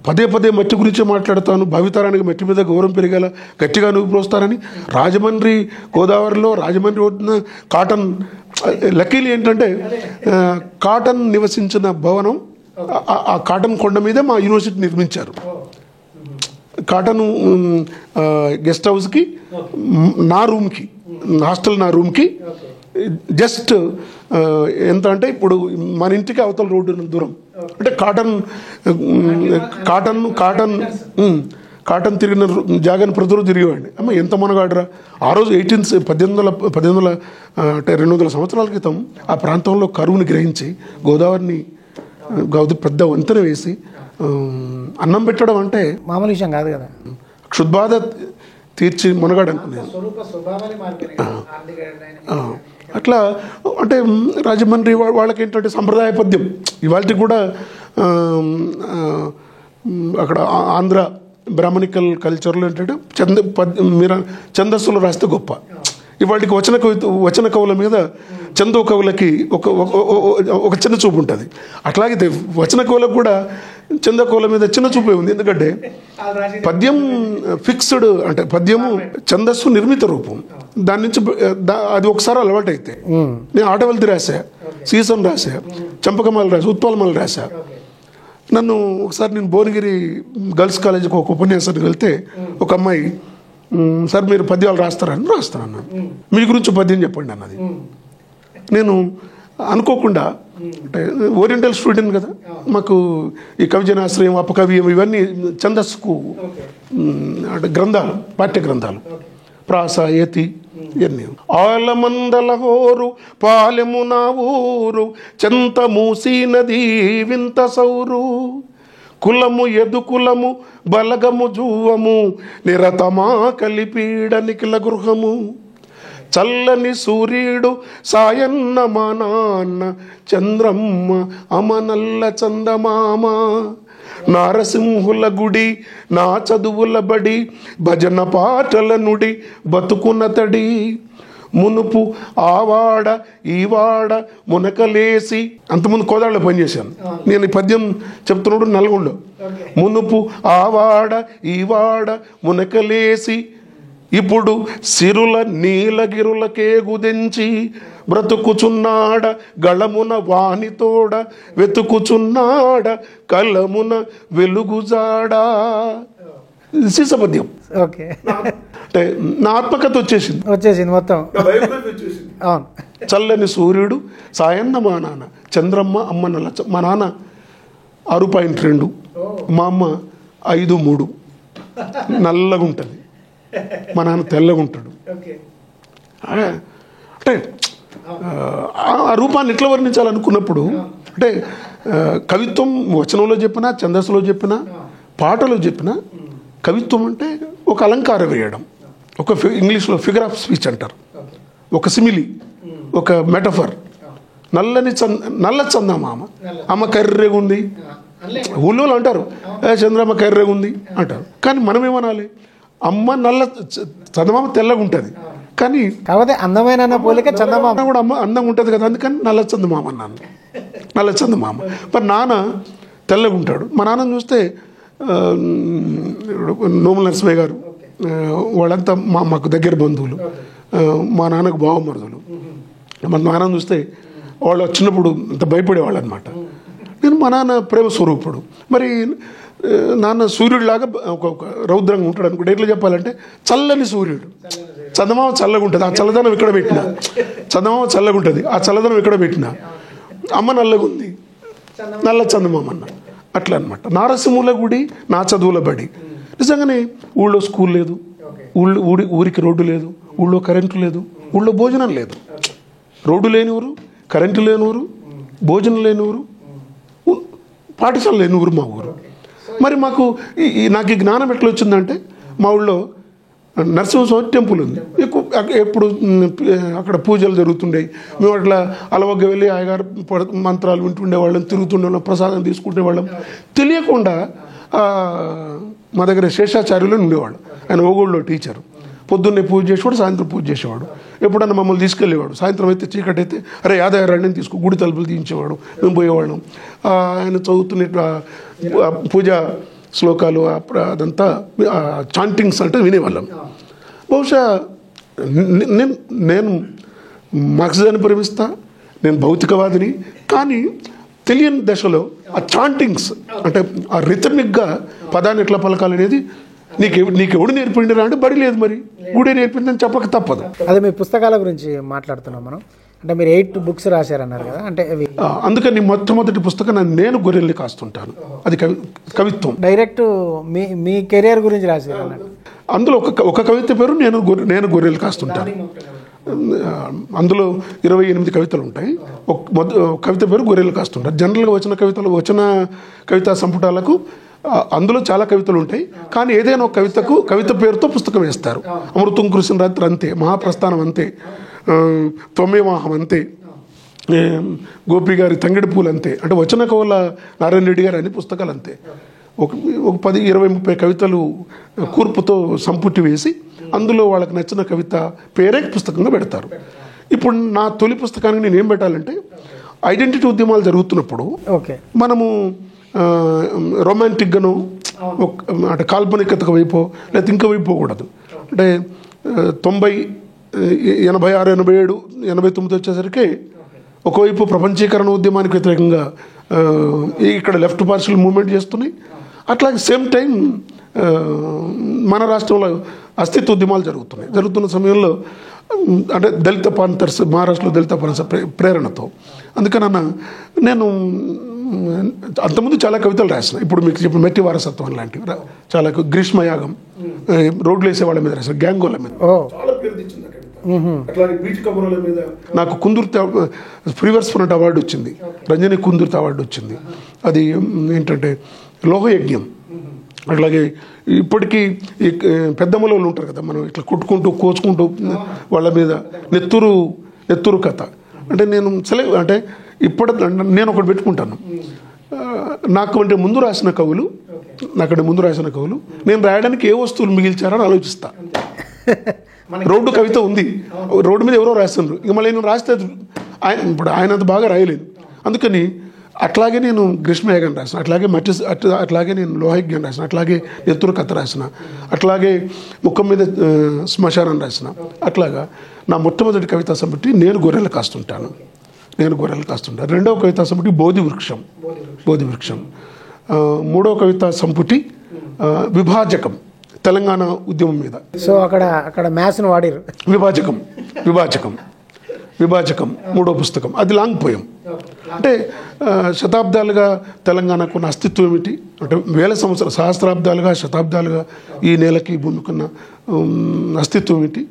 పదే మట్టి గురించి మాట్లాడతాను, భావితరానికి మట్టి మీద గౌరవం పెరిగేలా గట్టిగా నువ్వు ప్రోస్తారని రాజమండ్రి గోదావరిలో, రాజమండ్రి వద్ద కాటన్, లక్కీలు ఏంటంటే కాటన్ నివసించిన భవనం, ఆ కాటన్ కొండ మీదే మా యూనివర్సిటీ నిర్మించారు. కాటన్ గెస్ట్ హౌస్కి, నా రూమ్కి, హాస్టల్ నా రూమ్కి జస్ట్ ఎంత అంటే ఇప్పుడు మన ఇంటికి అవతల రోడ్డు దూరం. అంటే కాటన్ తిరిగిన జాగాని ప్రజలు తిరిగేవాడిని. అమ్మ ఎంత మనగాడరా. ఆ రోజు 1800 అంటే 200 సంవత్సరాల క్రితం ఆ ప్రాంతంలో కరువుని గ్రహించి గోదావరిని పెద్ద వంతెన వేసి అన్నం పెట్టడం అంటే మామూలు విషయం కాదు కదా. క్షుద్బాధ తీర్చి మునగాడు అనుకునేది. అట్లా అంటే రాజమండ్రి వాళ్ళకి ఏంటంటే సంప్రదాయ పద్యం ఇవాళకి కూడా అక్కడ ఆంధ్ర బ్రాహ్మణికల్ కల్చర్లో ఏంటంటే ఛందస్సులు రాస్తే గొప్ప. ఇవాళకి వచన కవుల మీద చందో కవులకి ఒక చిన్న చూపు ఉంటుంది. అట్లాగే వచన కవులకు కూడా చంద కవుల మీద చిన్న చూపే ఉంది. ఎందుకంటే పద్యం ఫిక్స్డ్, అంటే పద్యము ఛందస్సు నిర్మిత రూపం. దాని నుంచి అది ఒకసారి అలవాటు అయితే, నేను ఆటవల్తి రాశా, సీసం రాశా, చంపకమాల రాశా, ఉత్పలమాల రాశా. నన్ను ఒకసారి నేను భువనగిరి గర్ల్స్ కాలేజీకి ఒక ఉపన్యాసానికి వెళ్తే ఒక అమ్మాయి, సార్ మీరు పద్యాలు రాస్తారని, రాస్తానన్నాను. మీ గురించి పద్యం చెప్పండి అన్నది. నేను అనుకోకుండా, అంటే ఓరియంటల్ స్టూడెంట్ కదా, మాకు ఈ కవిజనాశ్రయం, అపకవ్యం ఇవన్నీ ఛందస్సుకు అంటే గ్రంథాలు, పాఠ్య గ్రంథాలు, ప్రాస, యతి ఇవన్నీ. ఆలమందల హోరు పాలెము నా ఊరు, చెంత మూసీ నది వింత సౌరు, కులము ఎదు కులము బలగము జూవము, నిరతమా కలిపీడ నిఖిల గృహము, చల్లని సూర్యుడు సాయన్న మా నాన్న, చంద్రమ్మ అమనల్ల చందమామ, నారసింహుల గుడి నా చదువుల బడి, భజన పాటల నుడి బతుకునతడి, మునుపు ఆవాడ ఈవాడ మునకలేసి. అంతకుముందు కోదాడలో పనిచేశాను నేను. ఈ పద్యం చెప్తున్నాడు నల్గొండలో. మునుపు ఆవాడ ఈవాడ మునకలేసి ఇప్పుడు సిరుల నీలగిరులకే గుదెంచి బ్రతుకుచున్నాడ గళమున వానితోడ వెతుకుచున్నాడ కలమున వెలుగుజాడా. శిశపద్యం. ఓకే, అంటే నా ఆత్మకథ వచ్చేసింది మొత్తం. అవును. చల్లని సూర్యుడు సాయన్న మా నాన్న, చంద్రమ్మ అమ్మ నల్ల. మా నాన్న 6.2, మా అమ్మ 5.3. నల్లగా ఉంటుంది, మా నాన్న తెల్లగా ఉంటాడు. అంటే ఆ రూపాన్ని ఎట్లా వర్ణించాలనుకున్నప్పుడు అంటే కవిత్వం వచనంలో చెప్పినా, ఛందస్సులో చెప్పినా, పాటలో చెప్పినా, కవిత్వం అంటే ఒక అలంకారం వేయడం, ఒక ఇంగ్లీష్లో ఫిగర్ ఆఫ్ స్పీచ్ అంటారు, ఒక సిమిలి, ఒక మెటఫర్. నల్ల చందమామ, అమ్మ కర్రెగా ఉంది. ఊళ్ళో అంటారు చంద్రమ్మ కర్రెగా ఉంది అంటారు, కానీ మనం ఏమనాలి? అమ్మ నల్ల, చందమామ తెల్లగా ఉంటుంది. కానీ కాకపోతే అందమైన పోలిక చందమామ కూడా అమ్మ అందంగా ఉంటుంది కదా, అందుకని నల్ల చందమామ అన్నాను. నల్ల చందమామ. మరి నాన్న తెల్లగా ఉంటాడు. మా నాన్న చూస్తే నోముల నరసింహయ్య గారు వాళ్ళంతా మాకు దగ్గర బంధువులు, మా నాన్నకు బావమరుదులు. మా నాన్న చూస్తే వాళ్ళు వచ్చినప్పుడు అంత భయపడేవాళ్ళు అనమాట. నేను మా నాన్న ప్రేమ స్వరూపుడు. మరి నాన్న సూర్యుడిలాగా ఒక రౌద్రంగా ఉంటాడు అనుకుంటే ఎట్లా చెప్పాలంటే, చల్లని సూర్యుడు. చందమామ చల్లగా ఉంటుంది, ఆ చల్లదనం ఇక్కడ పెట్టిన. చందమామ చల్లగా ఉంటుంది, ఆ చల్లదనం ఇక్కడ పెట్టిన. అమ్మ నల్లగా ఉంది, నల్ల చందమామ అన్న. అట్లా అనమాట. నారసింహుల గుడి, నా చదువుల బడి. నిజంగానే ఊళ్ళో స్కూల్ లేదు, ఊరికి రోడ్డు లేదు, ఊళ్ళో కరెంటు లేదు, ఊళ్ళో భోజనం లేదు. రోడ్డు లేని ఊరు, కరెంటు లేని ఊరు, భోజనం లేని ఊరు, పాఠశాల లేని ఊరు మా ఊరు. మరి మాకు నాకు ఈ జ్ఞానం ఎట్లా వచ్చిందంటే, మా ఊళ్ళో నరసింహస్వామి టెంపుల్ ఉంది. ఎప్పుడు అక్కడ పూజలు జరుగుతుండేవి. మేము అట్లా అలవగ్గ వెళ్ళి ఆయగారు మంత్రాలు వింటుండేవాళ్ళం, తిరుగుతుండేవాళ్ళం, ప్రసాదం తీసుకుంటేవాళ్ళం. తెలియకుండా మా దగ్గర శేషాచార్యులు ఉండేవాళ్ళు. ఆయన ఓగోళ్ళలో టీచరు. పొద్దున్నే పూజ చేసేవాడు, సాయంత్రం పూజ చేసేవాడు. ఎప్పుడన్నా మమ్మల్ని తీసుకెళ్ళేవాడు. సాయంత్రం అయితే చీకటి అయితే అరే యాదయ్య రండి తీసుకో, గుడి తలుపులు తీయించేవాడు. మేము పోయేవాళ్ళం. ఆయన చదువుతున్న పూజా శ్లోకాలు అదంతా చాంటింగ్స్ అంటే వినేవాళ్ళం. బహుశా నేను మార్క్సిజాన్ని ప్రేమిస్తా, నేను భౌతికవాదిని. కానీ తెలియని దశలో ఆ చాంటింగ్స్ అంటే ఆ రిథమిక్గా పదాన్ని ఎట్లా పలకాలనేది నీకెవడు నేర్పిండిరా అంటే బడి లేదు, మరి గుడే నేర్పిందని చెప్పక తప్పదు. అదే మీ పుస్తకాల గురించి మాట్లాడుతున్నాం మనం. అంటే మీరు 8 books రాశారన్నారు కదా, అంటే అందుకని మొట్టమొదటి పుస్తకం నేను గొర్రెల్ని కాస్తుంటాను. అది కవిత్వం. డైరెక్ట్ మీ కెరియర్ గురించి రాశారు అన్నట్టు. అందులో ఒక కవిత పేరు నేను గొర్రెలు కాస్తుంటాను. అందులో 28 కవితలు ఉంటాయి. కవిత పేరు గొర్రెలు కాస్తుంటారు. జనరల్గా వచ్చిన కవితా సంపుటాలకు అందులో చాలా కవితలు ఉంటాయి. కానీ ఏదైనా ఒక కవిత పేరుతో పుస్తకం వేస్తారు. అమృతం కృష్ణ రాత్రి అంతే, మహాప్రస్థానం అంతే, తొమ్మివాహం అంతే, గోపి గారి తంగిడి పూలు అంతే. అంటే వచన కవుల నారాయణ రెడ్డి గారు అన్ని పుస్తకాలు అంతే. ఒక 10, 20, 30 కవితలు కూర్పుతో సంపుటి వేసి అందులో వాళ్ళకి నచ్చిన కవిత పేరే పుస్తకంగా పెడతారు. ఇప్పుడు నా తొలి పుస్తకానికి నేను ఏం పెట్టాలంటే, ఐడెంటిటీ ఉద్యమాలు జరుగుతున్నప్పుడు మనము రొమాంటిక్గాను అంటే కాల్పనికతకు వైపో లేకపోతే ఇంకా వైపోకూడదు. అంటే 90, 86, 87, 89 వచ్చేసరికి ఒకవైపు ప్రపంచీకరణ ఉద్యమానికి వ్యతిరేకంగా ఇక్కడ లెఫ్ట్ పార్షియల్ మూవ్మెంట్ చేస్తున్నాయి. అట్లాగే సేమ్ టైం మన రాష్ట్రంలో అస్తిత్వ ఉద్యమాలు జరుగుతున్న సమయంలో అంటే దళిత పాంథర్స్, మహారాష్ట్రలో దళిత పాంథర్స్ ప్రేరణతో. అందుకనన్నా నేను అంతకుముందు చాలా కవితలు రాసిన. ఇప్పుడు మీకు చెప్పిన మెట్టి వారసత్వం లాంటివి చాలా, గ్రీష్మయాగం, రోడ్లు వేసే వాళ్ళ మీద రాసిన, గ్యాంగోల మీద చాలా పేరు తెచ్చింది కవిత. అట్లాగే బీచ్ కబుర్ల మీద నాకు కుందుర్తి ఫ్రీవర్స్ ఫ్రంట్ అవార్డు వచ్చింది, రంజని కుందుర్తి అవార్డు వచ్చింది. అది ఏంటంటే లోహయజ్ఞం. అట్లాగే ఇప్పటికీ ఈ పెద్దమ్మలో ఉంటారు కదా, మనం ఇట్లా కొట్టుకుంటూ కోచుకుంటూ వాళ్ళ మీద నెత్తురు కథ. అంటే నేను అంటే నేను ఒకటి పెట్టుకుంటాను, నాకంటే ముందు రాసిన కవులు నేను రాయడానికి ఏ వస్తువులు మిగిల్చారని ఆలోచిస్తా. రోడ్డు కవిత ఉంది, రోడ్డు మీద ఎవరో రాస్తున్నారు. ఇక మళ్ళీ నేను రాస్తే ఇప్పుడు ఆయన అంత బాగా రాయలేదు. అందుకని అట్లాగే నేను గ్రీష్మయాగం రాసిన, అట్లాగే నేను లోహయజ్ఞం రాసిన, అట్లాగే నెత్తురు కథ రాసిన, అట్లాగే ముఖం మీద శ్మశానం రాసిన. అట్లాగా నా మొట్టమొదటి కవితా సంపుటి నేను గొర్రెలు కాస్తుంటాను. రెండవ కవితా సంపుటి బోధి వృక్షం. మూడవ కవితా సంపుటి విభాజకం, తెలంగాణ ఉద్యమం మీద. సో అక్కడ మ్యాథ్స్ను వాడారు. విభాజకం మూడో పుస్తకం. అది లాంగ్ పోయం. అంటే శతాబ్దాలుగా తెలంగాణకు ఉన్న అస్తిత్వం ఏమిటి, అంటే వేల సంవత్సరాలు, సహస్రాబ్దాలుగా, శతాబ్దాలుగా ఈ నేలకి భూమికున్న అస్తిత్వం ఏమిటి,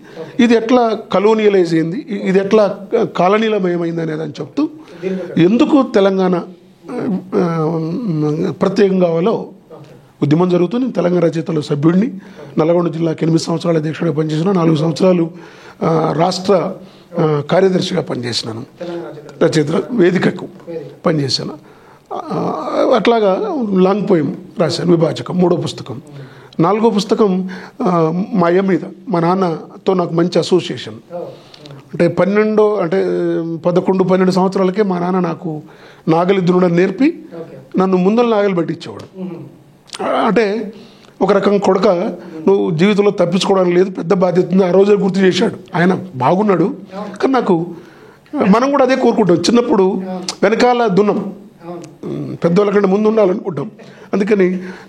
ఇది ఎట్లా కలోనియలైజ్ అయింది, ఇది ఎట్లా కాలనీలమయమైంది అనేదని చెప్తూ ఎందుకు తెలంగాణ ప్రత్యేకం కావాలో ఉద్యమం జరుగుతుంది. తెలంగాణ రచయితల సభ్యుడిని, నల్గొండ జిల్లాకి 8 సంవత్సరాల అధ్యక్షుడిగా పనిచేసిన, 4 సంవత్సరాలు రాష్ట్ర కార్యదర్శిగా పనిచేసినాను. రచయితల వేదికకు పనిచేశాను. అట్లాగా లాంగ్ పోయం రాశాను, విభాజకం మూడో పుస్తకం. 4వ పుస్తకం మా అయ్య మీద, మా నాన్నతో నాకు మంచి అసోసియేషన్. అంటే 11-12 సంవత్సరాలకే మా నాన్న నాకు నాగలి దున్నడం నేర్పి నన్ను ముందల నాగలి పట్టించేవాడు. అంటే ఒక రకం కొడుక, నువ్వు జీవితంలో తప్పించుకోవడానికి లేదు, పెద్ద బాధ్యత ఉంది, ఆ రోజే గుర్తు చేశాడు. ఆయన బాగున్నాడు, కానీ నాకు మనం కూడా అదే కోరుకుంటాం. చిన్నప్పుడు వెనకాల దున్నం, పెద్దవాళ్ళ కంటే ముందు ఉండాలనుకుంటాం. అందుకని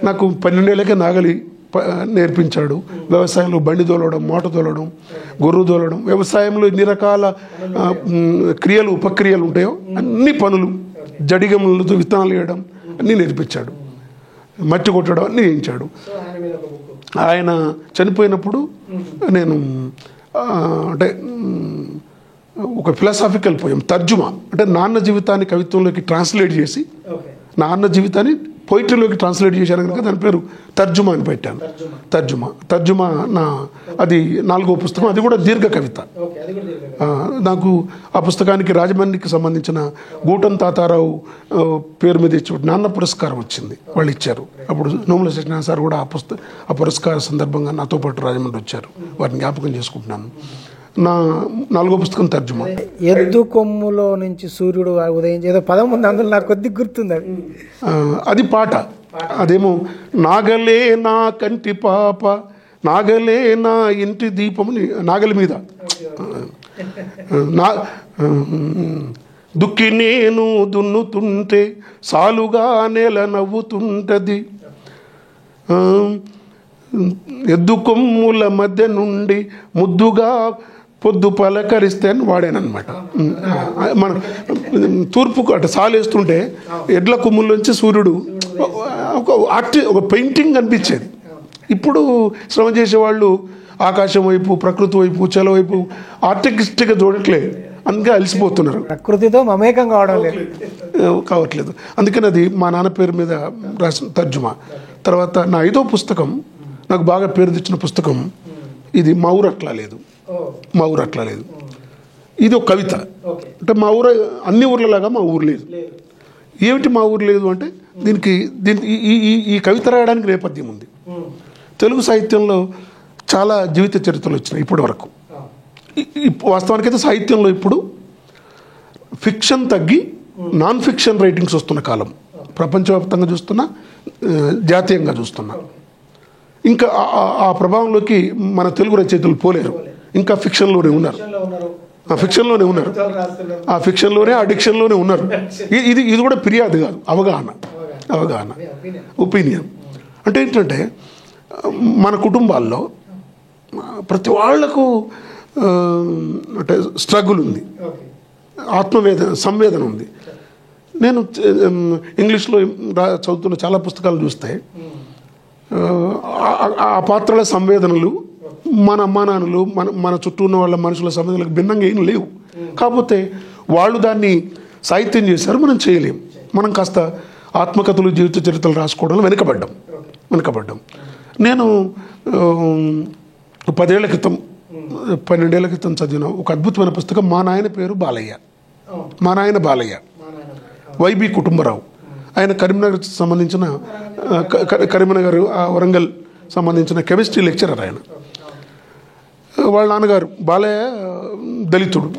నాకు 12 ఏళ్ళకే నాగలి నేర్పించాడు. వ్యవసాయంలో బండి తోలడం, మోట తోలడం, గొర్రు తోలడం, వ్యవసాయంలో ఎన్ని రకాల క్రియలు, ఉపక్రియలు ఉంటాయో అన్ని పనులు, జడిగములతో విత్తనాలు వేయడం అన్నీ నేర్పించాడు. మట్టి కొట్టడం అన్నీ చేయించాడు. ఆయన చనిపోయినప్పుడు నేను అంటే ఒక ఫిలాసాఫికల్ పోయం తర్జుమా, అంటే నాన్న జీవితాన్ని కవిత్వంలోకి ట్రాన్స్లేట్ చేసి, నాన్న జీవితాన్ని పోయిటరీలోకి ట్రాన్స్లేట్ చేశాను కనుక దాని పేరు తర్జుమా అని పెట్టాను. తర్జుమా అది 4వ పుస్తకం. అది కూడా దీర్ఘ కవిత. నాకు ఆ పుస్తకానికి రాజమండ్రికి సంబంధించిన గూటం తాతారావు పేరు మీద ఇచ్చి నాన్న పురస్కారం వచ్చింది, వాళ్ళు ఇచ్చారు. అప్పుడు నోముల సత్యనారాయణ సార్ కూడా ఆ పురస్కార సందర్భంగా నాతో పాటు రాజమండ్రి వచ్చారు. వారిని జ్ఞాపకం చేసుకుంటున్నాను. నా 4వ పుస్తకం తర్జుమా. ఎద్దు కొమ్ములో నుంచి సూర్యుడు ఉదయం ఏదో పదం ఉంది, అందులో నాకు కొద్దిగా గుర్తుంది. అది పాట. అదేమో నాగలే నా కంటి పాప, నాగలే నా ఇంటి దీపము, నాగలి మీద దుక్కి నేను దున్నుతుంటే సాలుగా నేల నవ్వుతుంటది, ఎద్దు కొమ్ముల మధ్య నుండి ముద్దుగా పొద్దు పలకరిస్తే అని వాడానమాట. మన తూర్పుకు అటు సాలేస్తుంటే ఎడ్ల కొమ్ముల్లోంచి సూర్యుడు ఒక పెయింటింగ్ అనిపించేది. ఇప్పుడు శ్రమ చేసేవాళ్ళు ఆకాశం వైపు, ప్రకృతి వైపు, చల వైపు ఆర్టిస్టిక్గా చూడట్లేదు, అందుకే అలసిపోతున్నారు, ప్రకృతితో మమేకం కావట్లేదు. అందుకని అది మా నాన్న పేరు మీద రాసిన తర్జుమా. తర్వాత నా 5వ పుస్తకం, నాకు బాగా పేరు తెచ్చిన పుస్తకం, ఇది మా ఊరు అట్లా లేదు. ఇది ఒక కవిత. అంటే మా ఊరు అన్ని ఊర్లలాగా మా ఊరు లేదు. ఏమిటి మా ఊరు లేదు అంటే, దీనికి ఈ కవిత రాయడానికి నేపథ్యం ఉంది. తెలుగు సాహిత్యంలో చాలా జీవిత చరిత్రలు వచ్చినాయి ఇప్పటి వరకు. వాస్తవానికైతే సాహిత్యంలో ఇప్పుడు ఫిక్షన్ తగ్గి నాన్ ఫిక్షన్ రైటింగ్స్ వస్తున్న కాలం, ప్రపంచవ్యాప్తంగా చూస్తున్నా, జాతీయంగా చూస్తున్నా. ఇంకా ఆ ప్రభావంలోకి మన తెలుగు రచయితలు పోలేరు, ఇంకా ఫిక్షన్లోనే ఉన్నారు. ఆ ఫిక్షన్లోనే అడిక్షన్లోనే ఉన్నారు. ఇది కూడా ఫిర్యాదు కాదు, అవగాహన, ఒపీనియన్. అంటే ఏంటంటే మన కుటుంబాల్లో ప్రతి వాళ్లకు అంటే స్ట్రగుల్ ఉంది, సంవేదన ఉంది. నేను ఇంగ్లీష్లో చదువుతున్న చాలా పుస్తకాలు చూస్తే ఆ పాత్రల సంవేదనలు, మన అమ్మానాన్నలు, మన చుట్టూ ఉన్న వాళ్ళ మనుషుల సంవేదనలకు భిన్నంగా ఏం లేవు. కాకపోతే వాళ్ళు దాన్ని సాహిత్యం చేశారు, మనం చేయలేం. మనం కాస్త ఆత్మకథలు, జీవిత చరిత్రలు రాసుకోవడంలో వెనుకబడ్డాం. నేను 10 ఏళ్ల క్రితం, 12 ఏళ్ల క్రితం చదివిన ఒక అద్భుతమైన పుస్తకం మా నాయన బాలయ్య, వైబి కుటుంబరావు. ఆయన కరీంనగర్ సంబంధించిన వరంగల్ సంబంధించిన కెమిస్ట్రీ లెక్చరర్. ఆయన వాళ్ళ నాన్నగారు బాలయ్య దళితుడు,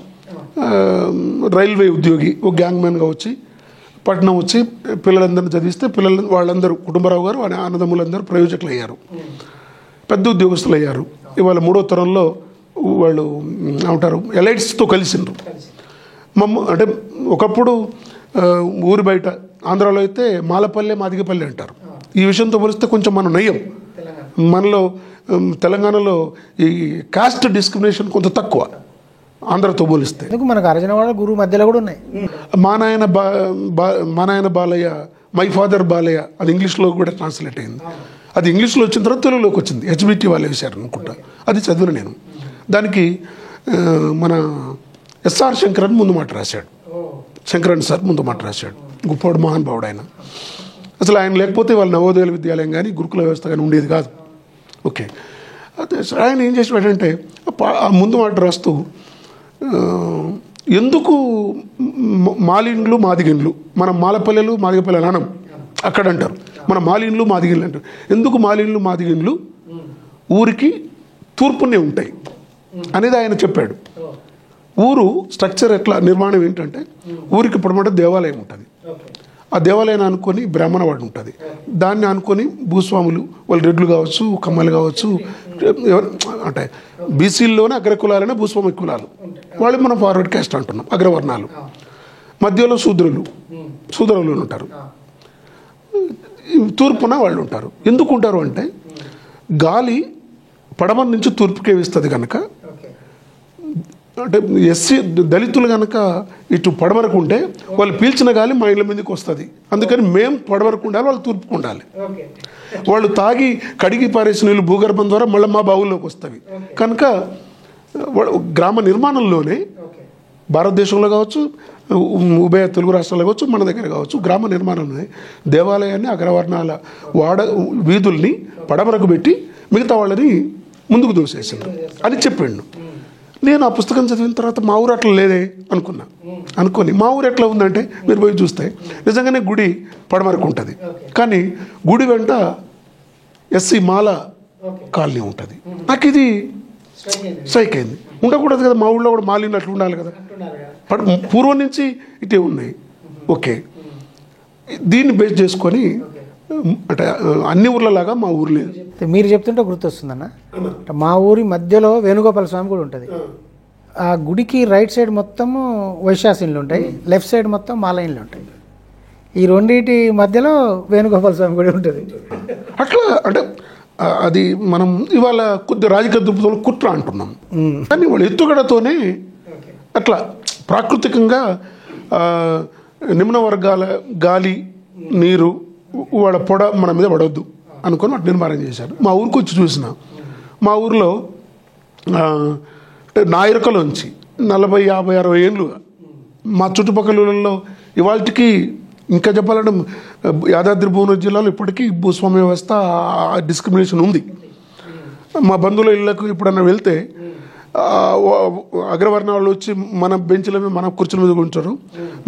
రైల్వే ఉద్యోగి, ఒక గ్యాంగ్ మ్యాన్గా వచ్చి పట్నం వచ్చి పిల్లలందరినీ చదివిస్తే వాళ్ళందరూ కుటుంబరావు గారు వాళ్ళ అన్నదమ్ములందరూ ప్రయోజకులు అయ్యారు, పెద్ద ఉద్యోగస్తులు అయ్యారు. ఇవాళ 3వ తరంలో వాళ్ళు ఏమంటారు ఎలైట్స్తో కలిసిండ్రు. అంటే ఒకప్పుడు ఊరి బయట ఆంధ్రాలో అయితే మాలపల్లె మాదిగపల్లె అంటారు. ఈ విషయంతో పోలిస్తే కొంచెం మనం నయ్యం. మనలో తెలంగాణలో ఈ కాస్ట్ డిస్క్రిమినేషన్ కొంత తక్కువ ఆంధ్రతో పోలిస్తే. మనకు అర్జునవాడ గురువు మధ్యలో కూడా ఉన్నాయి. మా నాయన బాలయ్య, మై ఫాదర్ బాలయ్య, అది ఇంగ్లీష్లో కూడా ట్రాన్స్లేట్ అయింది. అది ఇంగ్లీష్లో వచ్చిన తర్వాత తెలుగులోకి వచ్చింది. హెచ్బిటి వాళ్ళు వేశారు అనుకుంటా, అది చదివిన నేను. దానికి మన ఎస్ఆర్ శంకరన్ ముందు మాట రాశాడు, శంకరన్ సార్ ముందు మాట రాశాడు. గొప్పవాడు, మహానుభావుడు ఆయన. అసలు ఆయన లేకపోతే వాళ్ళ నవోదయ విద్యాలయం కానీ గురుకుల వ్యవస్థ కానీ ఉండేది కాదు. ఓకే, అదే ఆయన ఏం చేసాడంటే ఆ ముందు మాట రాస్తూ ఎందుకు మాలిండ్లు మాదిగిన్లు, మనం మాలపల్లెలు మాదిగపల్లెలు అనం అక్కడ అంటారు, మన మాలిన్లు మాదిగిన్లు అంటారు. ఎందుకు మాలిన్లు మాదిగిన్లు ఊరికి తూర్పునే ఉంటాయి అనేది ఆయన చెప్పాడు. ఊరు స్ట్రక్చర్ ఎట్లా నిర్మాణం ఏంటంటే ఊరికి పొడమట దేవాలయం ఉంటుంది, ఆ దేవాలయాన్ని అనుకొని బ్రాహ్మణవాడు ఉంటుంది, దాన్ని అనుకొని భూస్వాములు, వాళ్ళు రెడ్లు కావచ్చు, కమ్మలు కావచ్చు, అంటే బీసీల్లోనే అగ్రకులాలనే భూస్వామి కులాలు, వాళ్ళు మనం ఫార్వర్డ్ క్యాస్ట్ అంటున్నాం, అగ్రవర్ణాలు. మధ్యలో శూద్రులు ఉంటారు, తూర్పున వాళ్ళు ఉంటారు. ఎందుకు ఉంటారు అంటే గాలి పడమర నుంచి తూర్పుకే వేస్తుంది కనుక, అంటే ఎస్సీ దళితులు కనుక ఇటు పడమరకు ఉంటే వాళ్ళు పీల్చిన గాలి మా ఇళ్ళ మీదకి వస్తుంది. అందుకని మేము పడమరకు ఉండాలి, వాళ్ళు తూర్పుకు ఉండాలి. వాళ్ళు తాగి కడిగి పారేసిన నీళ్ళు భూగర్భం ద్వారా మళ్ళీ మా బావుల్లోకి వస్తాయి. కనుక గ్రామ నిర్మాణంలోనే భారతదేశంలో కావచ్చు, ఉభయ తెలుగు రాష్ట్రాల్లో కావచ్చు, మన దగ్గర కావచ్చు, గ్రామ నిర్మాణంలోనే దేవాలయాన్ని, అగ్రవర్ణాల వీధుల్ని పడమరకు పెట్టి మిగతా వాళ్ళని ముందుకు దోసేసారు అని చెప్పిండు. నేను ఆ పుస్తకం చదివిన తర్వాత మా ఊరు అట్లా లేదే అనుకొని మా ఊరు ఎట్లా ఉందంటే మీరు పోయి చూస్తే నిజంగానే గుడి పడమరకు ఉంటుంది, కానీ గుడి వెంట ఎస్సీ మాల కాలనీ ఉంటుంది. నాకు ఇది స్ట్రైక్ అయింది. ఉండకూడదు కదా, మా ఊళ్ళో కూడా మాలిన్లు అట్లా ఉండాలి కదా, పూర్వం నుంచి ఇటే ఉన్నాయి. ఓకే, దీన్ని బేస్ చేసుకొని అంటే అన్ని ఊర్లలాగా మా ఊరు లేదు. మీరు చెప్తుంటే గుర్తొస్తుందన్న, మా ఊరి మధ్యలో వేణుగోపాల స్వామి కూడా ఉంటుంది. ఆ గుడికి రైట్ సైడ్ మొత్తము వైశ్యాసిన్లు ఉంటాయి, లెఫ్ట్ సైడ్ మొత్తం మాలయిన్లు ఉంటాయి. ఈ రెండింటి మధ్యలో వేణుగోపాల స్వామి కూడా ఉంటుంది. అట్లా అంటే అది మనం ఇవాళ కొద్ది రాజకీయ దృక్పథంలో కుట్ర అంటున్నాం, కానీ వాళ్ళు ఎత్తుగడతోనే అట్లా ప్రాకృతికంగా నిమ్న వర్గాల గాలి నీరు వాళ్ళ పొడ మన మీద పడవద్దు అనుకొని వాటి నిర్మాణం చేశారు. మా ఊరికి వచ్చి చూసిన, మా ఊరిలో నాయరకలోంచి 40, 50, 60 ఏళ్ళుగా మా చుట్టుపక్కల ఇవాళకి ఇంకా చెప్పాలంటే యాదాద్రి భువనగిరి జిల్లాలో ఇప్పటికీ భూస్వామ్య వ్యవస్థ డిస్క్రిమినేషన్ ఉంది. మా బంధువుల ఇళ్ళకు ఎప్పుడన్నా వెళ్తే అగ్రవర్ణ వాళ్ళు వచ్చి మన బెంచ్ల మీద, మన కుర్చీల మీద కూర్చుంటారు.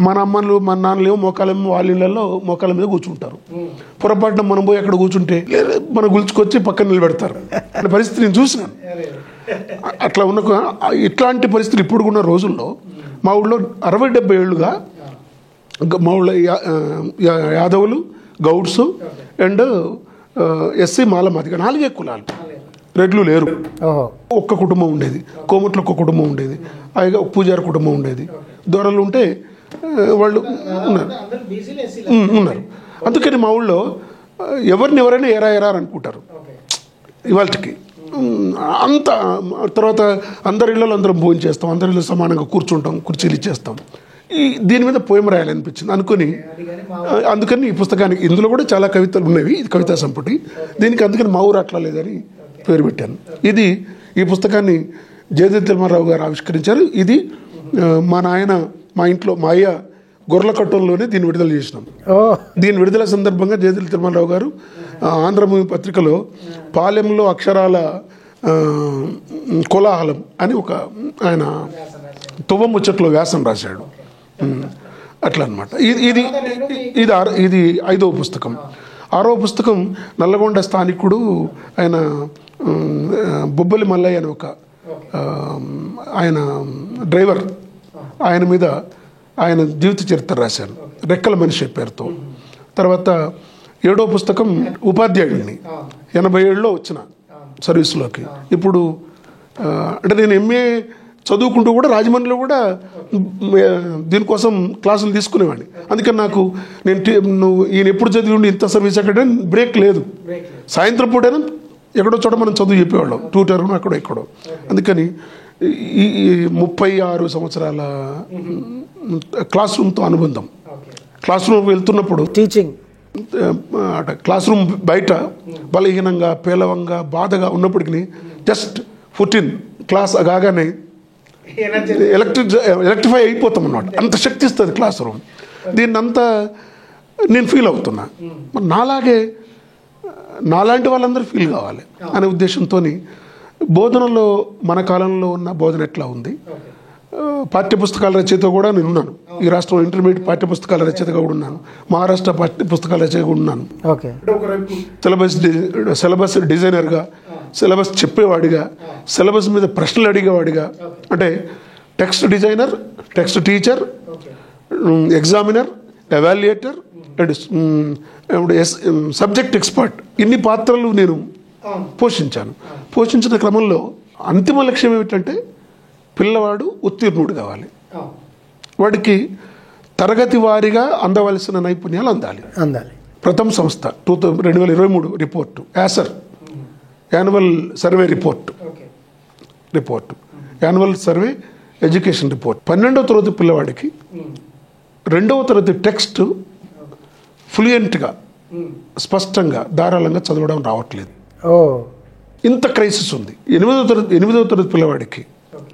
మన అమ్మలు, మన నాన్నలు ఏమో మోకాలేమో వాళ్ళ ఇళ్ళల్లో మోకాల మీద కూర్చుంటారు. పొరపాటున మనం పోయి అక్కడ కూర్చుంటే మన గుల్చుకొచ్చి పక్కన నిలబెడతారు అనే పరిస్థితి నేను చూసినాను. అట్లా ఉన్న ఇట్లాంటి పరిస్థితులు ఇప్పుడు ఉన్న రోజుల్లో మా ఊళ్ళో 60-70 ఏళ్ళుగా మా ఊళ్ళో యాదవులు, గౌడ్స్ అండ్ ఎస్సీ మాల మాదిగ 4 కులాలు, రెడ్లు లేరు. ఒక్క కుటుంబం ఉండేది, కోమట్లో ఒక కుటుంబం ఉండేది, పైగా పూజారి కుటుంబం ఉండేది, దొరలు ఉంటే వాళ్ళు ఉన్నారు. అందుకని మా ఊళ్ళో ఎవరైనా ఎరా అనుకుంటారు ఇవాళకి. అంత తర్వాత అందరి ఇళ్ళలో అందరం భోజనం చేస్తాం, అందరి ఇళ్ళు సమానంగా కూర్చుంటాం, కుర్చీలు ఇచ్చేస్తాం. దీని మీద పోయం రాయాలనిపించింది అందుకని ఈ పుస్తకానికి, ఇందులో కూడా చాలా కవితలు ఉన్నవి, ఇది కవితా సంపుటి, దీనికి అందుకని మా ఊరు అట్లా లేదని పేరు పెట్టాను. ఈ పుస్తకాన్ని జయదేవ్ తిరుమలరావు గారు ఆవిష్కరించారు. ఇది మా ఇంట్లో మా అయ్య గొర్రెల కట్టంలోనే దీన్ని విడుదల చేసినాం. దీని విడుదల సందర్భంగా జయదేవ్ తిరుమలరావు గారు ఆంధ్రభూమి పత్రికలో పాలెంలో అక్షరాల కోలాహలం అని ఒక ఆయన తువ్వ ముచ్చట్లో వ్యాసం రాశాడు. అట్లా అనమాట. ఇది 5వ పుస్తకం. 6వ పుస్తకం నల్లగొండ స్థానికుడు ఆయన బొబ్బలి మల్లయ్య అని ఒక ఆయన డ్రైవర్, ఆయన మీద ఆయన జీవిత చరిత్ర రాశాను రెక్కల మనిషి పేరుతో. తర్వాత 7వ పుస్తకం ఉపాధ్యాయుడిని, 87లో వచ్చిన సర్వీస్లోకి. ఇప్పుడు అంటే నేను ఎంఏ చదువుకుంటూ కూడా రాజమండ్రిలో కూడా దీనికోసం క్లాసులు తీసుకునేవాడిని. అందుకని నాకు నువ్వు ఈయన ఎప్పుడు చదివి ఉండి ఇంత సర్వీస్ ఎక్కడ బ్రేక్ లేదు. సాయంత్రం పూటైనా ఎక్కడో చోట మనం చదువు చెప్పేవాళ్ళం, ట్యూటర్ అక్కడో ఎక్కడో. అందుకని ఈ 36 సంవత్సరాల క్లాస్ రూమ్తో అనుబంధం. క్లాస్ రూమ్ వెళ్తున్నప్పుడు టీచింగ్, క్లాస్ రూమ్ బయట బలహీనంగా పేలవంగా బాధగా ఉన్నప్పటికీ జస్ట్ 14 క్లాస్ కాగానే ఎలక్ట్రిఫై అయిపోతాం అన్నమాట. అంత శక్తి ఇస్తుంది క్లాస్ రూమ్. దీన్ని అంతా నేను ఫీల్ అవుతున్నా. నాలాంటి వాళ్ళందరూ ఫీల్ కావాలి అనే ఉద్దేశంతో బోధనలో మన కాలంలో ఉన్న బోధన ఎట్లా ఉంది, పాఠ్యపుస్తకాల రచయిత కూడా నేను ఉన్నాను. ఈ రాష్ట్రంలో ఇంటర్మీడియట్ పాఠ్యపుస్తకాల రచయితగా కూడా ఉన్నాను, మహారాష్ట్ర పాఠ్యపుస్తకాల రచయితగా కూడా ఉన్నాను. సిలబస్ డిజైనర్గా, సిలబస్ చెప్పేవాడిగా, సిలబస్ మీద ప్రశ్నలు అడిగేవాడిగా, అంటే text designer, text teacher, examiner, evaluator and subject expert, ఇన్ని పాత్రలు నేను పోషించిన క్రమంలో అంతిమ లక్ష్యం ఏమిటంటే పిల్లవాడు ఉత్తీర్ణుడు కావాలి. వాడికి తరగతి వారీగా అందవలసిన నైపుణ్యాలు అందాలి. ప్రథమ సంస్థ 2023 report, ASER annual survey report, annual survey education report. 12వ తరగతి పిల్లవాడికి 2వ తరగతి టెక్స్ట్ ఫ్లూయెంట్గా, స్పష్టంగా, ధారాళంగా చదవడం రావట్లేదు. ఇంత క్రైసిస్ ఉంది. 8వ తరగతి పిల్లవాడికి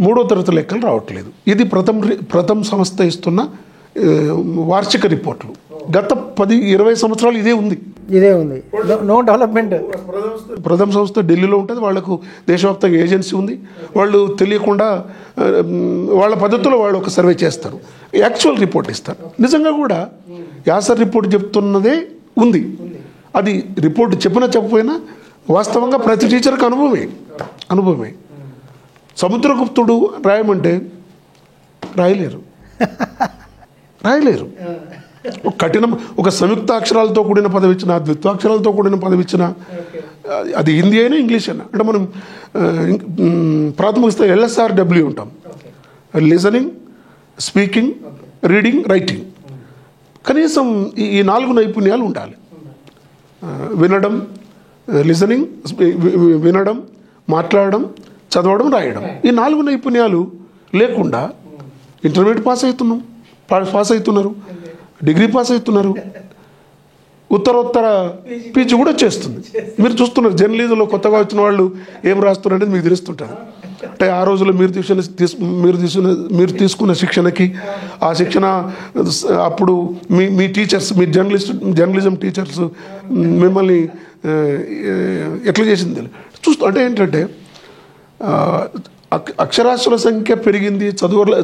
3వ తరగతి లెక్కలు రావట్లేదు. ఇది ప్రథమ సంస్థ ఇస్తున్న వార్షిక రిపోర్ట్లు. గత 10-20 సంవత్సరాలు ఇదే ఉంది. No development. ప్రథమ సంస్థ ఢిల్లీలో ఉంటుంది, వాళ్లకు దేశవ్యాప్తంగా ఏజెన్సీ ఉంది. వాళ్ళు తెలియకుండా వాళ్ళ పద్ధతిలో వాళ్ళు ఒక సర్వే చేస్తారు, యాక్చువల్ రిపోర్ట్ ఇస్తారు. నిజంగా కూడా యాసర్ రిపోర్ట్ చెప్తున్నదే ఉంది. అది రిపోర్ట్ చెప్పకపోయినా వాస్తవంగా ప్రతి టీచర్కి అనుభవమే. సముద్రగుప్తుడు రాయమంటే రాయలేరు. కఠినం, ఒక సంయుక్త అక్షరాలతో కూడిన పదవి ఇచ్చిన, ద్విత్వాక్షరాలతో కూడిన పదవి ఇచ్చిన, అది హిందీ అయినా ఇంగ్లీష్ అయినా. అంటే మనం ప్రాథమిక స్థాయి LSRW ఉంటాం, లిజనింగ్, స్పీకింగ్, రీడింగ్, రైటింగ్. కనీసం ఈ 4 నైపుణ్యాలు ఉండాలి. వినడం, లిజనింగ్, వినడం, మాట్లాడడం, చదవడం, రాయడం. ఈ 4 నైపుణ్యాలు లేకుండా ఇంటర్మీడియట్ పాస్ అవుతున్నారు, డిగ్రీ పాస్ అవుతున్నారు, ఉత్తరోత్తర పీజీ కూడా చేస్తుంది. మీరు చూస్తున్నారు జర్నలిజంలో కొత్తగా వచ్చిన వాళ్ళు ఏం రాస్తున్నారు అనేది మీకు తెలుస్తుంటుంది. అంటే ఆ రోజుల్లో మీరు తీసుకున్న శిక్షణకి, ఆ శిక్షణ అప్పుడు మీ టీచర్స్, మీ జర్నలిజం టీచర్స్ మిమ్మల్ని ఎట్లా చేసింది అంటే ఏంటంటే అక్షరాస్యుల సంఖ్య పెరిగింది,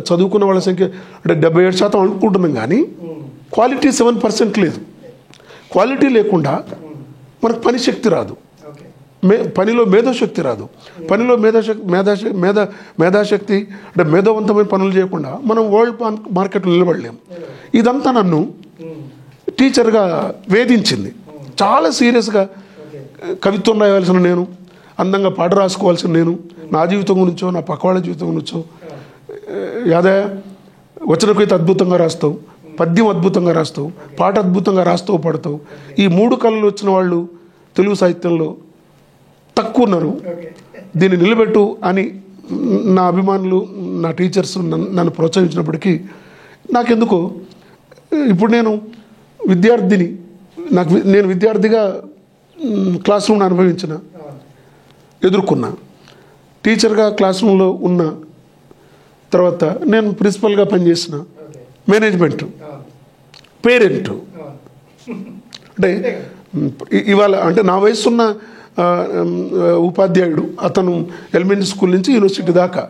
చదువుకున్న వాళ్ళ సంఖ్య అంటే 77% అనుకుంటున్నాం. కానీ క్వాలిటీ 7% లేదు. క్వాలిటీ లేకుండా మనకు పని శక్తి రాదు, పనిలో మేధాశక్తి రాదు. పనిలో మేధాశక్తి అంటే మేధావంతమైన పనులు చేయకుండా మనం వరల్డ్ మార్కెట్లో నిలబడలేము. ఇదంతా నన్ను టీచర్గా వేధించింది. చాలా సీరియస్గా కవిత్వం రాయవలసిన నేను, అందంగా పాట రాసుకోవాల్సిన నేను, నా జీవితం గురించో నా పక్కవాళ్ళ జీవితం గురించో, యాదయ్య వచన కవిత అద్భుతంగా రాస్తావు, పద్యం అద్భుతంగా రాస్తావు, పాట అద్భుతంగా రాస్తావు, పాడతావు. ఈ 3 కళలు వచ్చిన వాళ్ళు తెలుగు సాహిత్యంలో తక్కువ ఉన్నారు, దీన్ని నిలబెట్టు అని నా అభిమానులు, నా టీచర్స్ నన్ను ప్రోత్సహించినప్పటికీ నాకెందుకో ఇప్పుడు నేను విద్యార్థిగా క్లాస్ రూమ్ని ఎదుర్కొన్నా. టీచర్గా క్లాస్ రూమ్లో ఉన్న తర్వాత నేను ప్రిన్సిపల్గా పనిచేసిన, మేనేజ్మెంట్, పేరెంట్. అంటే ఇవాళ అంటే నా వయసున్న ఉపాధ్యాయుడు, అతను ఎలిమెంటరీ స్కూల్ నుంచి యూనివర్సిటీ దాకా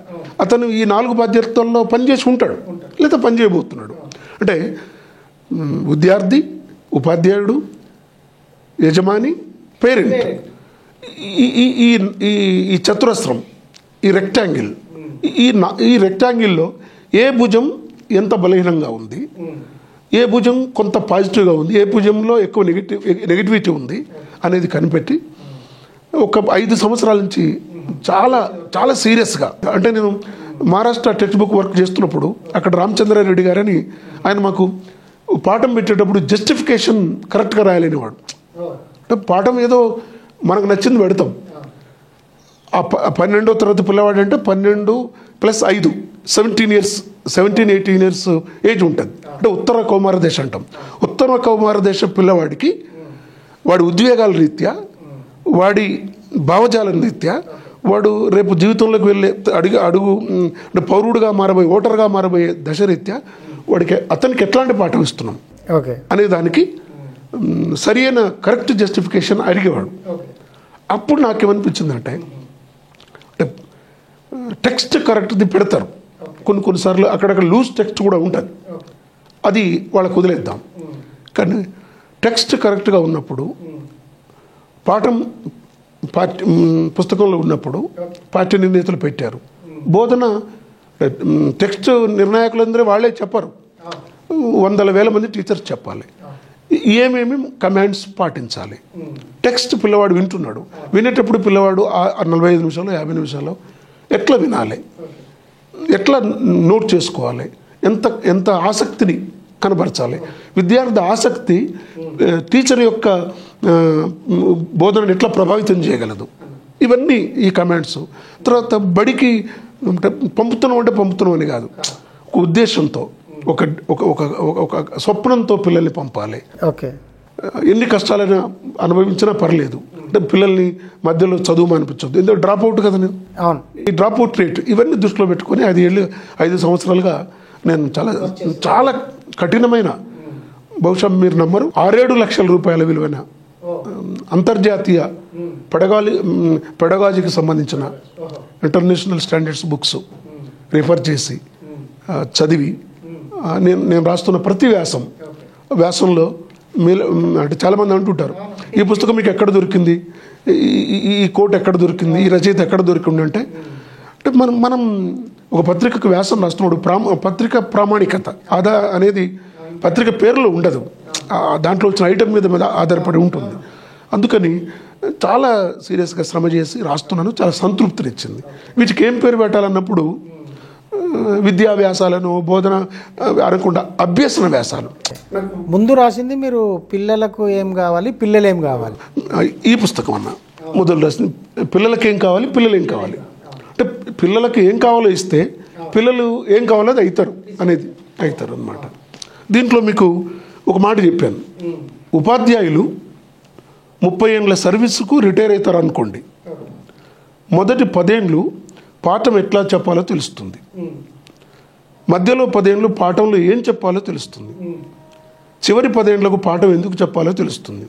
అతను ఈ 4 బాధ్యతల్లో పనిచేసి ఉంటాడు, లేదా పనిచేయబోతున్నాడు. అంటే విద్యార్థి, ఉపాధ్యాయుడు, యజమాని, పేరెంట్, ఈ చతురస్రం, ఈ రెక్టాంగిల్, ఈ రెక్టాంగిల్లో ఏ భుజం ఎంత బలహీనంగా ఉంది, ఏ భుజం కొంత పాజిటివ్గా ఉంది, ఏ భుజంలో ఎక్కువ నెగిటివిటీ ఉంది అనేది కనిపెట్టి ఒక 5 సంవత్సరాల నుంచి చాలా చాలా సీరియస్గా, అంటే నేను మహారాష్ట్ర టెక్స్ట్ బుక్ వర్క్ చేస్తున్నప్పుడు అక్కడ రామచంద్రారెడ్డి గారని ఆయన మాకు పాఠం పెట్టేటప్పుడు జస్టిఫికేషన్ కరెక్ట్గా రాయలేనివాడు. అంటే పాఠం ఏదో మనకు నచ్చింది పెడతాం. ఆ 12వ తరగతి పిల్లవాడు అంటే 12 + 5 17-18 ఇయర్స్ ఏజ్ ఉంటుంది. అంటే ఉత్తర కౌమార దేశం అంటాం. ఉత్తర కౌమార దేశ పిల్లవాడికి వాడి ఉద్వేగాల రీత్యా, వాడి భావజాలం రీత్యా, వాడు రేపు జీవితంలోకి వెళ్ళే అడుగు అంటే పౌరుడుగా మారబోయే, ఓటర్గా మారబోయే దశ రీత్యా అతనికి ఎట్లాంటి పాఠం ఇస్తున్నాం అనే దానికి సరి అయిన కరెక్ట్ జస్టిఫికేషన్ అడిగేవాడు. అప్పుడు నాకేమనిపించిందంటే, అంటే టెక్స్ట్ కరెక్ట్ది పెడతారు, కొన్నిసార్లు అక్కడక్కడ లూజ్ టెక్స్ట్ కూడా ఉంటుంది, అది వాళ్ళకు వదిలేద్దాం. కానీ టెక్స్ట్ కరెక్ట్గా ఉన్నప్పుడు, పాఠం పుస్తకంలో ఉన్నప్పుడు పార్టీ నిర్ణేతలు పెట్టారు. బోధన టెక్స్ట్ నిర్ణాయకులందరూ వాళ్ళే చెప్పరు, 100,000 మంది టీచర్స్ చెప్పాలి. ఏమేమి కమాండ్స్ పాటించాలి. టెక్స్ట్ పిల్లవాడు వింటున్నాడు, వినేటప్పుడు పిల్లవాడు 45 నిమిషాలు 50 నిమిషాలు ఎట్లా వినాలి, ఎట్లా నోట్ చేసుకోవాలి, ఎంత ఆసక్తిని కనబరచాలి, విద్యార్థి ఆసక్తి టీచర్ యొక్క బోధనను ఎట్లా ప్రభావితం చేయగలదు, ఇవన్నీ ఈ కమాండ్స్. తర్వాత బడికి పంపుతున్నాం అని కాదు, ఒక ఉద్దేశంతో, ఒక స్వప్నంతో పిల్లల్ని పంపాలి. ఎన్ని కష్టాలైనా అనుభవించినా పర్లేదు, అంటే పిల్లల్ని మధ్యలో చదువు అనిపించద్దు. ఎందుకంటే డ్రాప్ అవుట్ కదా, నేను ఈ డ్రాప్ అవుట్ రేట్ ఇవన్నీ దృష్టిలో పెట్టుకొని 5 సంవత్సరాలుగా నేను చాలా కఠినమైన, బహుశా మీరు నమ్మరు, 6-7 లక్షల రూపాయల విలువైన అంతర్జాతీయ పెడగాజీకి సంబంధించిన ఇంటర్నేషనల్ స్టాండర్డ్స్ బుక్స్ రిఫర్ చేసి చదివి నేను రాస్తున్న ప్రతి వ్యాసంలో అంటే చాలామంది అంటుంటారు, ఈ పుస్తకం మీకు ఎక్కడ దొరికింది, ఈ కోట్ ఎక్కడ దొరికింది, ఈ రచయిత ఎక్కడ దొరికింది అంటే మనం ఒక పత్రికకు వ్యాసం రాస్తున్నప్పుడు పత్రిక ప్రామాణికత అనేది పత్రిక పేరులో ఉండదు, దాంట్లో వచ్చిన ఐటమ్ మీద ఆధారపడి ఉంటుంది. అందుకని చాలా సీరియస్గా శ్రమ చేసి రాస్తున్నాను, చాలా సంతృప్తినిచ్చింది. వీటికి ఏం పేరు పెట్టాలన్నప్పుడు విద్యా వ్యాసాలను, బోధన అనకుండా అభ్యసన వ్యాసాలు. ముందు రాసింది మీరు పిల్లలకు ఏం కావాలి, పిల్లలు ఏం కావాలి, ఈ పుస్తకం అన్న మొదలు రాసింది పిల్లలకి ఏం కావాలి, పిల్లలు ఏం కావాలి, అంటే పిల్లలకి ఏం కావాలో ఇస్తే పిల్లలు ఏం కావాలో అది అవుతారు అన్నమాట. దీంట్లో మీకు ఒక మాట చెప్పాను, ఉపాధ్యాయులు 30 ఏళ్ళ సర్వీసుకు రిటైర్ అవుతారు అనుకోండి, మొదటి 10 ఏళ్ళు పాఠం ఎట్లా చెప్పాలో తెలుస్తుంది, మధ్యలో 10 ఏళ్ళు పాఠంలో ఏం చెప్పాలో తెలుస్తుంది, చివరి 10 ఏళ్లకు పాఠం ఎందుకు చెప్పాలో తెలుస్తుంది.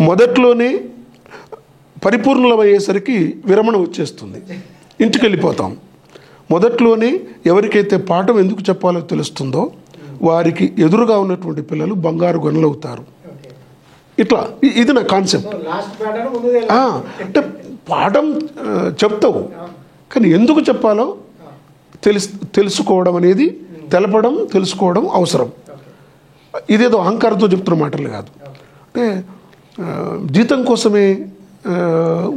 మొదట్లోనే పరిపూర్ణమయ్యేసరికి విరమణ వచ్చేస్తుంది, ఇంటికి వెళ్ళిపోతాం. మొదట్లోనే ఎవరికైతే పాఠం ఎందుకు చెప్పాలో తెలుస్తుందో వారికి ఎదురుగా ఉన్నటువంటి పిల్లలు బంగారు గనులవుతారు. ఇట్లా ఇది నా కాన్సెప్ట్. అంటే పాఠం చెప్తావు, కానీ ఎందుకు చెప్పాలో తెలుసుకోవడం అనేది, తెలుసుకోవడం అవసరం. ఇదేదో అహంకారంతో చెప్తున్న మాటలు కాదు. అంటే జీతం కోసమే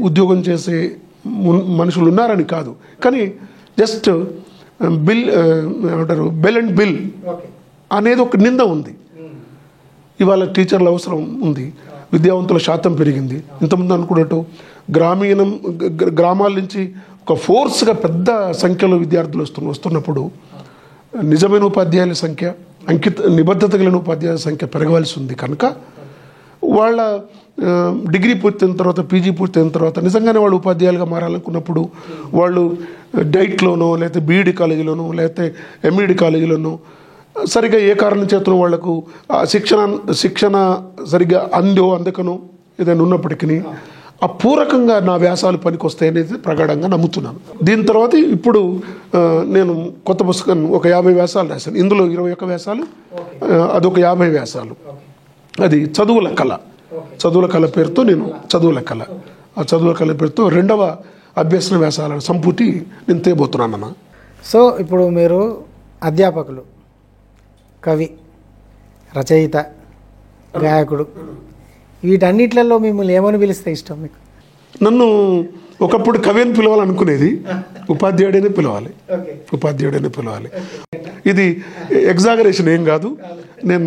ఉద్యోగం చేసే మనుషులు ఉన్నారని కాదు, కానీ జస్ట్ బెల్ అండ్ బిల్ అనేది ఒక నింద ఉంది. ఇవాళ టీచర్ల అవసరం ఉంది, విద్యావంతుల శాతం పెరిగింది. ఇంతకుముందు అనుకున్నట్టు గ్రామాల నుంచి ఒక ఫోర్స్గా పెద్ద సంఖ్యలో విద్యార్థులు వస్తున్నప్పుడు నిజమైన ఉపాధ్యాయుల సంఖ్య, నిబద్ధత కలిగిన ఉపాధ్యాయుల సంఖ్య పెరగవలసి ఉంది. కనుక వాళ్ళ డిగ్రీ పూర్తయిన తర్వాత, పీజీ పూర్తయిన తర్వాత నిజంగానే వాళ్ళు ఉపాధ్యాయులుగా మారాలనుకున్నప్పుడు వాళ్ళు డైట్లోనో, లేకపోతే బీఈడి కాలేజీలోనో, లేకపోతే ఎంఈడి కాలేజీలోనో సరిగ్గా ఏ కారణం చేతనో వాళ్లకు శిక్షణ సరిగ్గా అందకనో ఏదైనా ఉన్నప్పటికీ అపూరకంగా నా వ్యాసాలు పనికి వస్తాయనేది ప్రగాఢంగా నమ్ముతున్నాను. దీని తర్వాత ఇప్పుడు నేను కొత్త పుస్తకం ఒక 50 వ్యాసాలు రాశాను. ఇందులో 21 వ్యాసాలు, అదొక 50 వ్యాసాలు. అది చదువుల కళ పేరుతో నేను ఆ చదువుల కళ పేరుతో 2వ అభ్యసన వ్యాసాల సంపుటి నేను తేబోతున్నాను అన్న. సో ఇప్పుడు మీరు అధ్యాపకులు, కవి, రచయిత, గాయకుడు, వీటన్నిట్లలో మిమ్మల్ని ఏమని పిలిస్తే ఇష్టం మీకు? నన్ను ఒకప్పుడు కవి అని పిలవాలనుకునేది, ఉపాధ్యాయుడనే పిలవాలి. ఇది ఎగ్జాగరేషన్ ఏం కాదు, నేను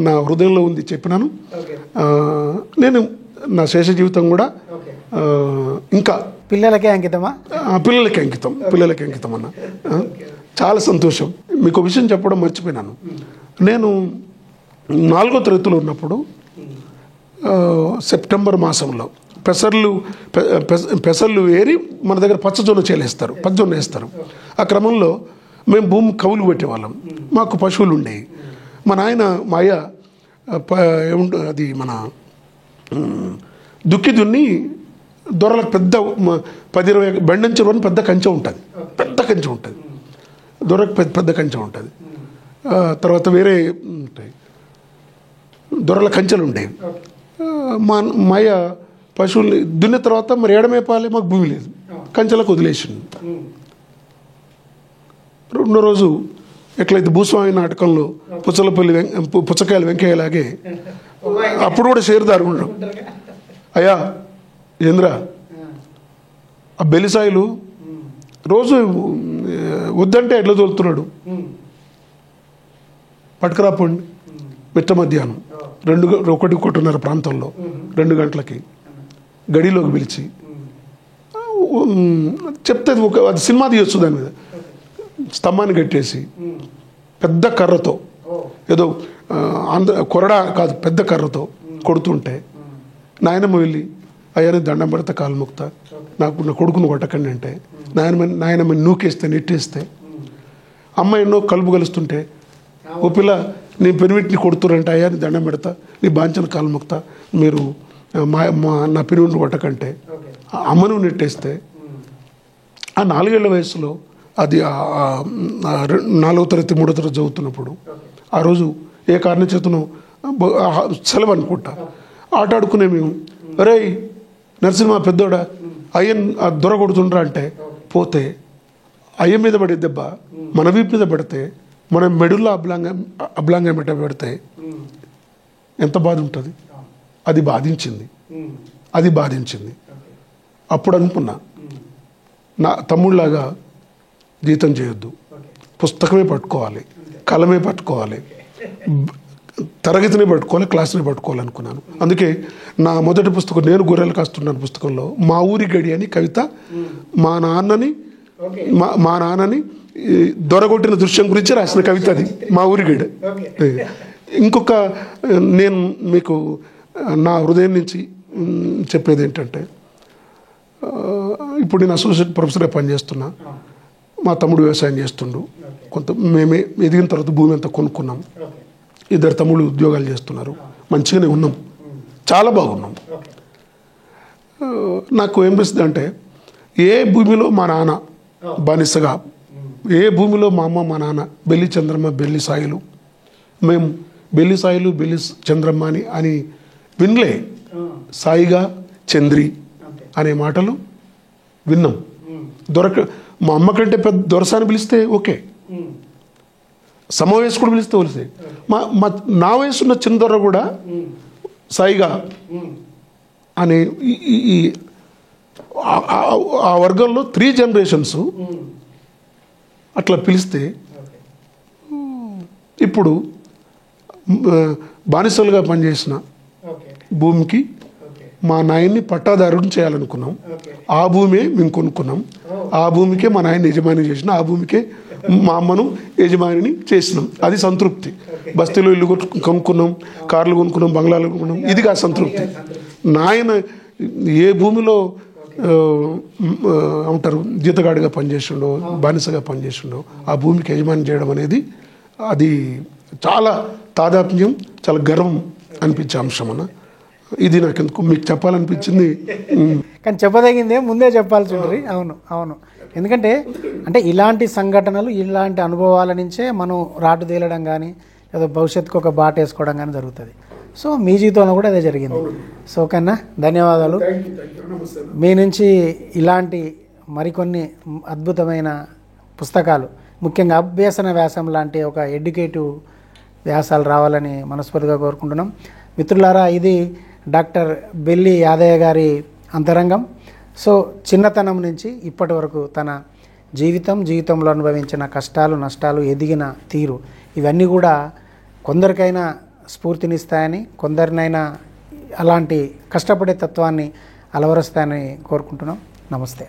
నా హృదయంలో ఉంది చెప్పినాను. నేను నా శేష జీవితం కూడా ఇంకా పిల్లలకే అంకితమా? పిల్లలకి అంకితం అన్న. చాలా సంతోషం. మీకు విషయం చెప్పడం మర్చిపోయినాను. నేను 4వ తరగతిలో ఉన్నప్పుడు సెప్టెంబర్ మాసంలో పెసర్లు ఏరి మన దగ్గర పచ్చజొన్న వేస్తారు. ఆ క్రమంలో మేము భూమి కవులు పెట్టేవాళ్ళం. మాకు పశువులు ఉండేవి. మా అయ్య అది మన దుక్కి దున్ని దొరలకు పెద్ద 10-20 బెండంచెరు అని పెద్ద కంచె ఉంటుంది. దొరకు పెద్ద కంచె ఉంటుంది. తర్వాత వేరే ఉంటాయి, దొరల కంచెలు ఉండేవి. మా అయ్య పశువుల్ని దున్నిన తర్వాత మరి ఏడమేపాలి, మాకు భూమి లేదు, కంచెలకు వదిలేసింది. 2వ రోజు ఎట్లయితే భూస్వామి నాటకంలో పుచ్చకాయలు వెంకయ్యలాగే అప్పుడు కూడా షేర్దారు ఉండడం. అయ్యా ఏంద్రా ఆ బెలిసాయిలు రోజు వద్దంటే ఎట్లా తోలుతున్నాడు, పట్టుకురాపోండి. మిట్ట మధ్యాహ్నం 1:30 ప్రాంతంలో 2 గంటలకి గడిలోకి పిలిచి చెప్తే అది సినిమా తీయొచ్చు. దాని మీద స్తంభాన్ని కట్టేసి పెద్ద కర్రతో, ఏదో కొరడా కాదు, పెద్ద కర్రతో కొడుతుంటే నాయనమ్మ వెళ్ళి అయ్యాని దండం పెడతా, కాలు మొక్తా, నాకు నా కొడుకును కొట్టకండి అంటే నాయనమ్మ నూకేస్తే నెట్టేస్తే, అమ్మ ఎన్నో కలుపు కలుస్తుంటే ఓ పిల్ల నీ పెనిమిటిని కొడుతురంటే అయ్యాని దండం పెడతా, నీ బాంచన కాలు మొక్తా, మీరు నా పెనిమిటిని కొట్టకంటే అమ్మను నెట్టేస్తే ఆ 4 ఏళ్ల వయసులో అది 4వ తరగతి 3వ తరగతి చదువుతున్నప్పుడు ఆ రోజు ఏ కారణం చేతనో సెలవు అనుకుంటా ఆట ఆడుకునే మేము, అరే నరసింహ పెద్దోడా అయ్యన్ దొర కొడుతుండ్రా అంటే పోతే అయ్య మీద పడే దెబ్బ మన వీపు మీద పడితే, మన మెడుల్లో అబ్లాంగం పెడితే ఎంత బాధ ఉంటుంది. అది బాధించింది. అప్పుడు అనుకున్నా, నా తమ్ముళ్ళలాగా జీతం చేయొద్దు, పుస్తకమే పట్టుకోవాలి, కలమే పట్టుకోవాలి, తరగతిని పట్టుకోవాలి, క్లాస్ని పట్టుకోవాలనుకున్నాను. అందుకే నా మొదటి పుస్తకం నేను గొర్రెలు కాస్తున్నాను పుస్తకంలో మా ఊరి గడి అని కవిత మా నాన్నని దొరగొట్టిన దృశ్యం గురించి రాసిన కవిత అది, మా ఊరి గడి. ఇంకొక నేను మీకు నా హృదయం నుంచి చెప్పేది ఏంటంటే, ఇప్పుడు నేను అసోసియేట్ ప్రొఫెసర్గా పనిచేస్తున్నా, మా తమ్ముడు వ్యవసాయం చేస్తుండు, కొంత మేమే ఎదిగిన తర్వాత భూమి అంతా కొనుక్కున్నాం, 2 తమ్ముళ్ళు ఉద్యోగాలు చేస్తున్నారు, మంచిగానే ఉన్నాం, చాలా బాగున్నాం. నాకు ఏమనిపిస్తుంది అంటే, ఏ భూమిలో మా నాన్న బానిసగా, ఏ భూమిలో మా అమ్మ మా నాన్న బెల్లి చంద్రమ్మ బెల్లి సాయిలు, మేము బెల్లి సాయిలు బెల్లి చంద్రమ్మ అని వినలే, సాయిగా చంద్రి అనే మాటలు విన్నాం. మా అమ్మ కంటే పెద్ద దొరసాని పిలిస్తే ఓకే, సమవయస్కుడు పిలిస్తే తెలిసే, నా వయసున్న చిన్న దొర కూడా సాయిగా అనే ఆ వర్గంలో 3 జనరేషన్స్ అట్లా పిలిస్తే, ఇప్పుడు బానిసలుగా పనిచేసిన భూమికి మా నాయన్ని పట్టాదారుని చేయాలనుకున్నాం. ఆ భూమే మేము కొనుక్కున్నాం, ఆ భూమికే మా నాయన్ని యజమాని చేసిన, ఆ భూమికే మా అమ్మను యజమానిని చేసినాం. అది సంతృప్తి. బస్తీలో ఇల్లు కొనుక్కున్నాం, కార్లు కొనుక్కున్నాం, బంగ్లాలు కొనుక్కున్నాం, ఇది కాదు సంతృప్తి. నాయన ఏ భూమిలో ఉంటారు జీతగాడిగా పనిచేసిండో, బానిసగా పనిచేసిండో, ఆ భూమికి యజమాని చేయడం అనేది అది చాలా తాదాత్మ్యం, చాలా గర్వం అనిపించే అంశం అన్న. ఇది నాకు ఎందుకు మీకు చెప్పాలనిపించింది, కానీ చెప్పదగిందే ముందే చెప్పాల్సి ఉంటుంది. అవును, ఎందుకంటే అంటే ఇలాంటి సంఘటనలు, ఇలాంటి అనుభవాల నుంచే మనం రాటు తేలడం కానీ, ఏదో భవిష్యత్తుకు ఒక బాట వేసుకోవడం కానీ జరుగుతుంది. సో మీ జీవితంలో కూడా అదే జరిగింది. సో కన్నా ధన్యవాదాలు. మీ నుంచి ఇలాంటి మరికొన్ని అద్భుతమైన పుస్తకాలు, ముఖ్యంగా అభ్యసన వ్యాసం లాంటి ఒక ఎడ్యుకేటివ్ వ్యాసాలు రావాలని మనస్ఫూర్తిగా కోరుకుంటున్నాం. మిత్రులారా, ఇది డాక్టర్ బెల్లి యాదయ్య గారి అంతరంగం. సో చిన్నతనం నుంచి ఇప్పటి వరకు తన జీవితంలో అనుభవించిన కష్టాలు, నష్టాలు, ఎదిగిన తీరు, ఇవన్నీ కూడా కొందరికైనా స్ఫూర్తినిస్తాయని, కొందరినైనా అలాంటి కష్టపడే తత్వాన్ని అలవరుస్తాయని కోరుకుంటున్నాం. నమస్తే.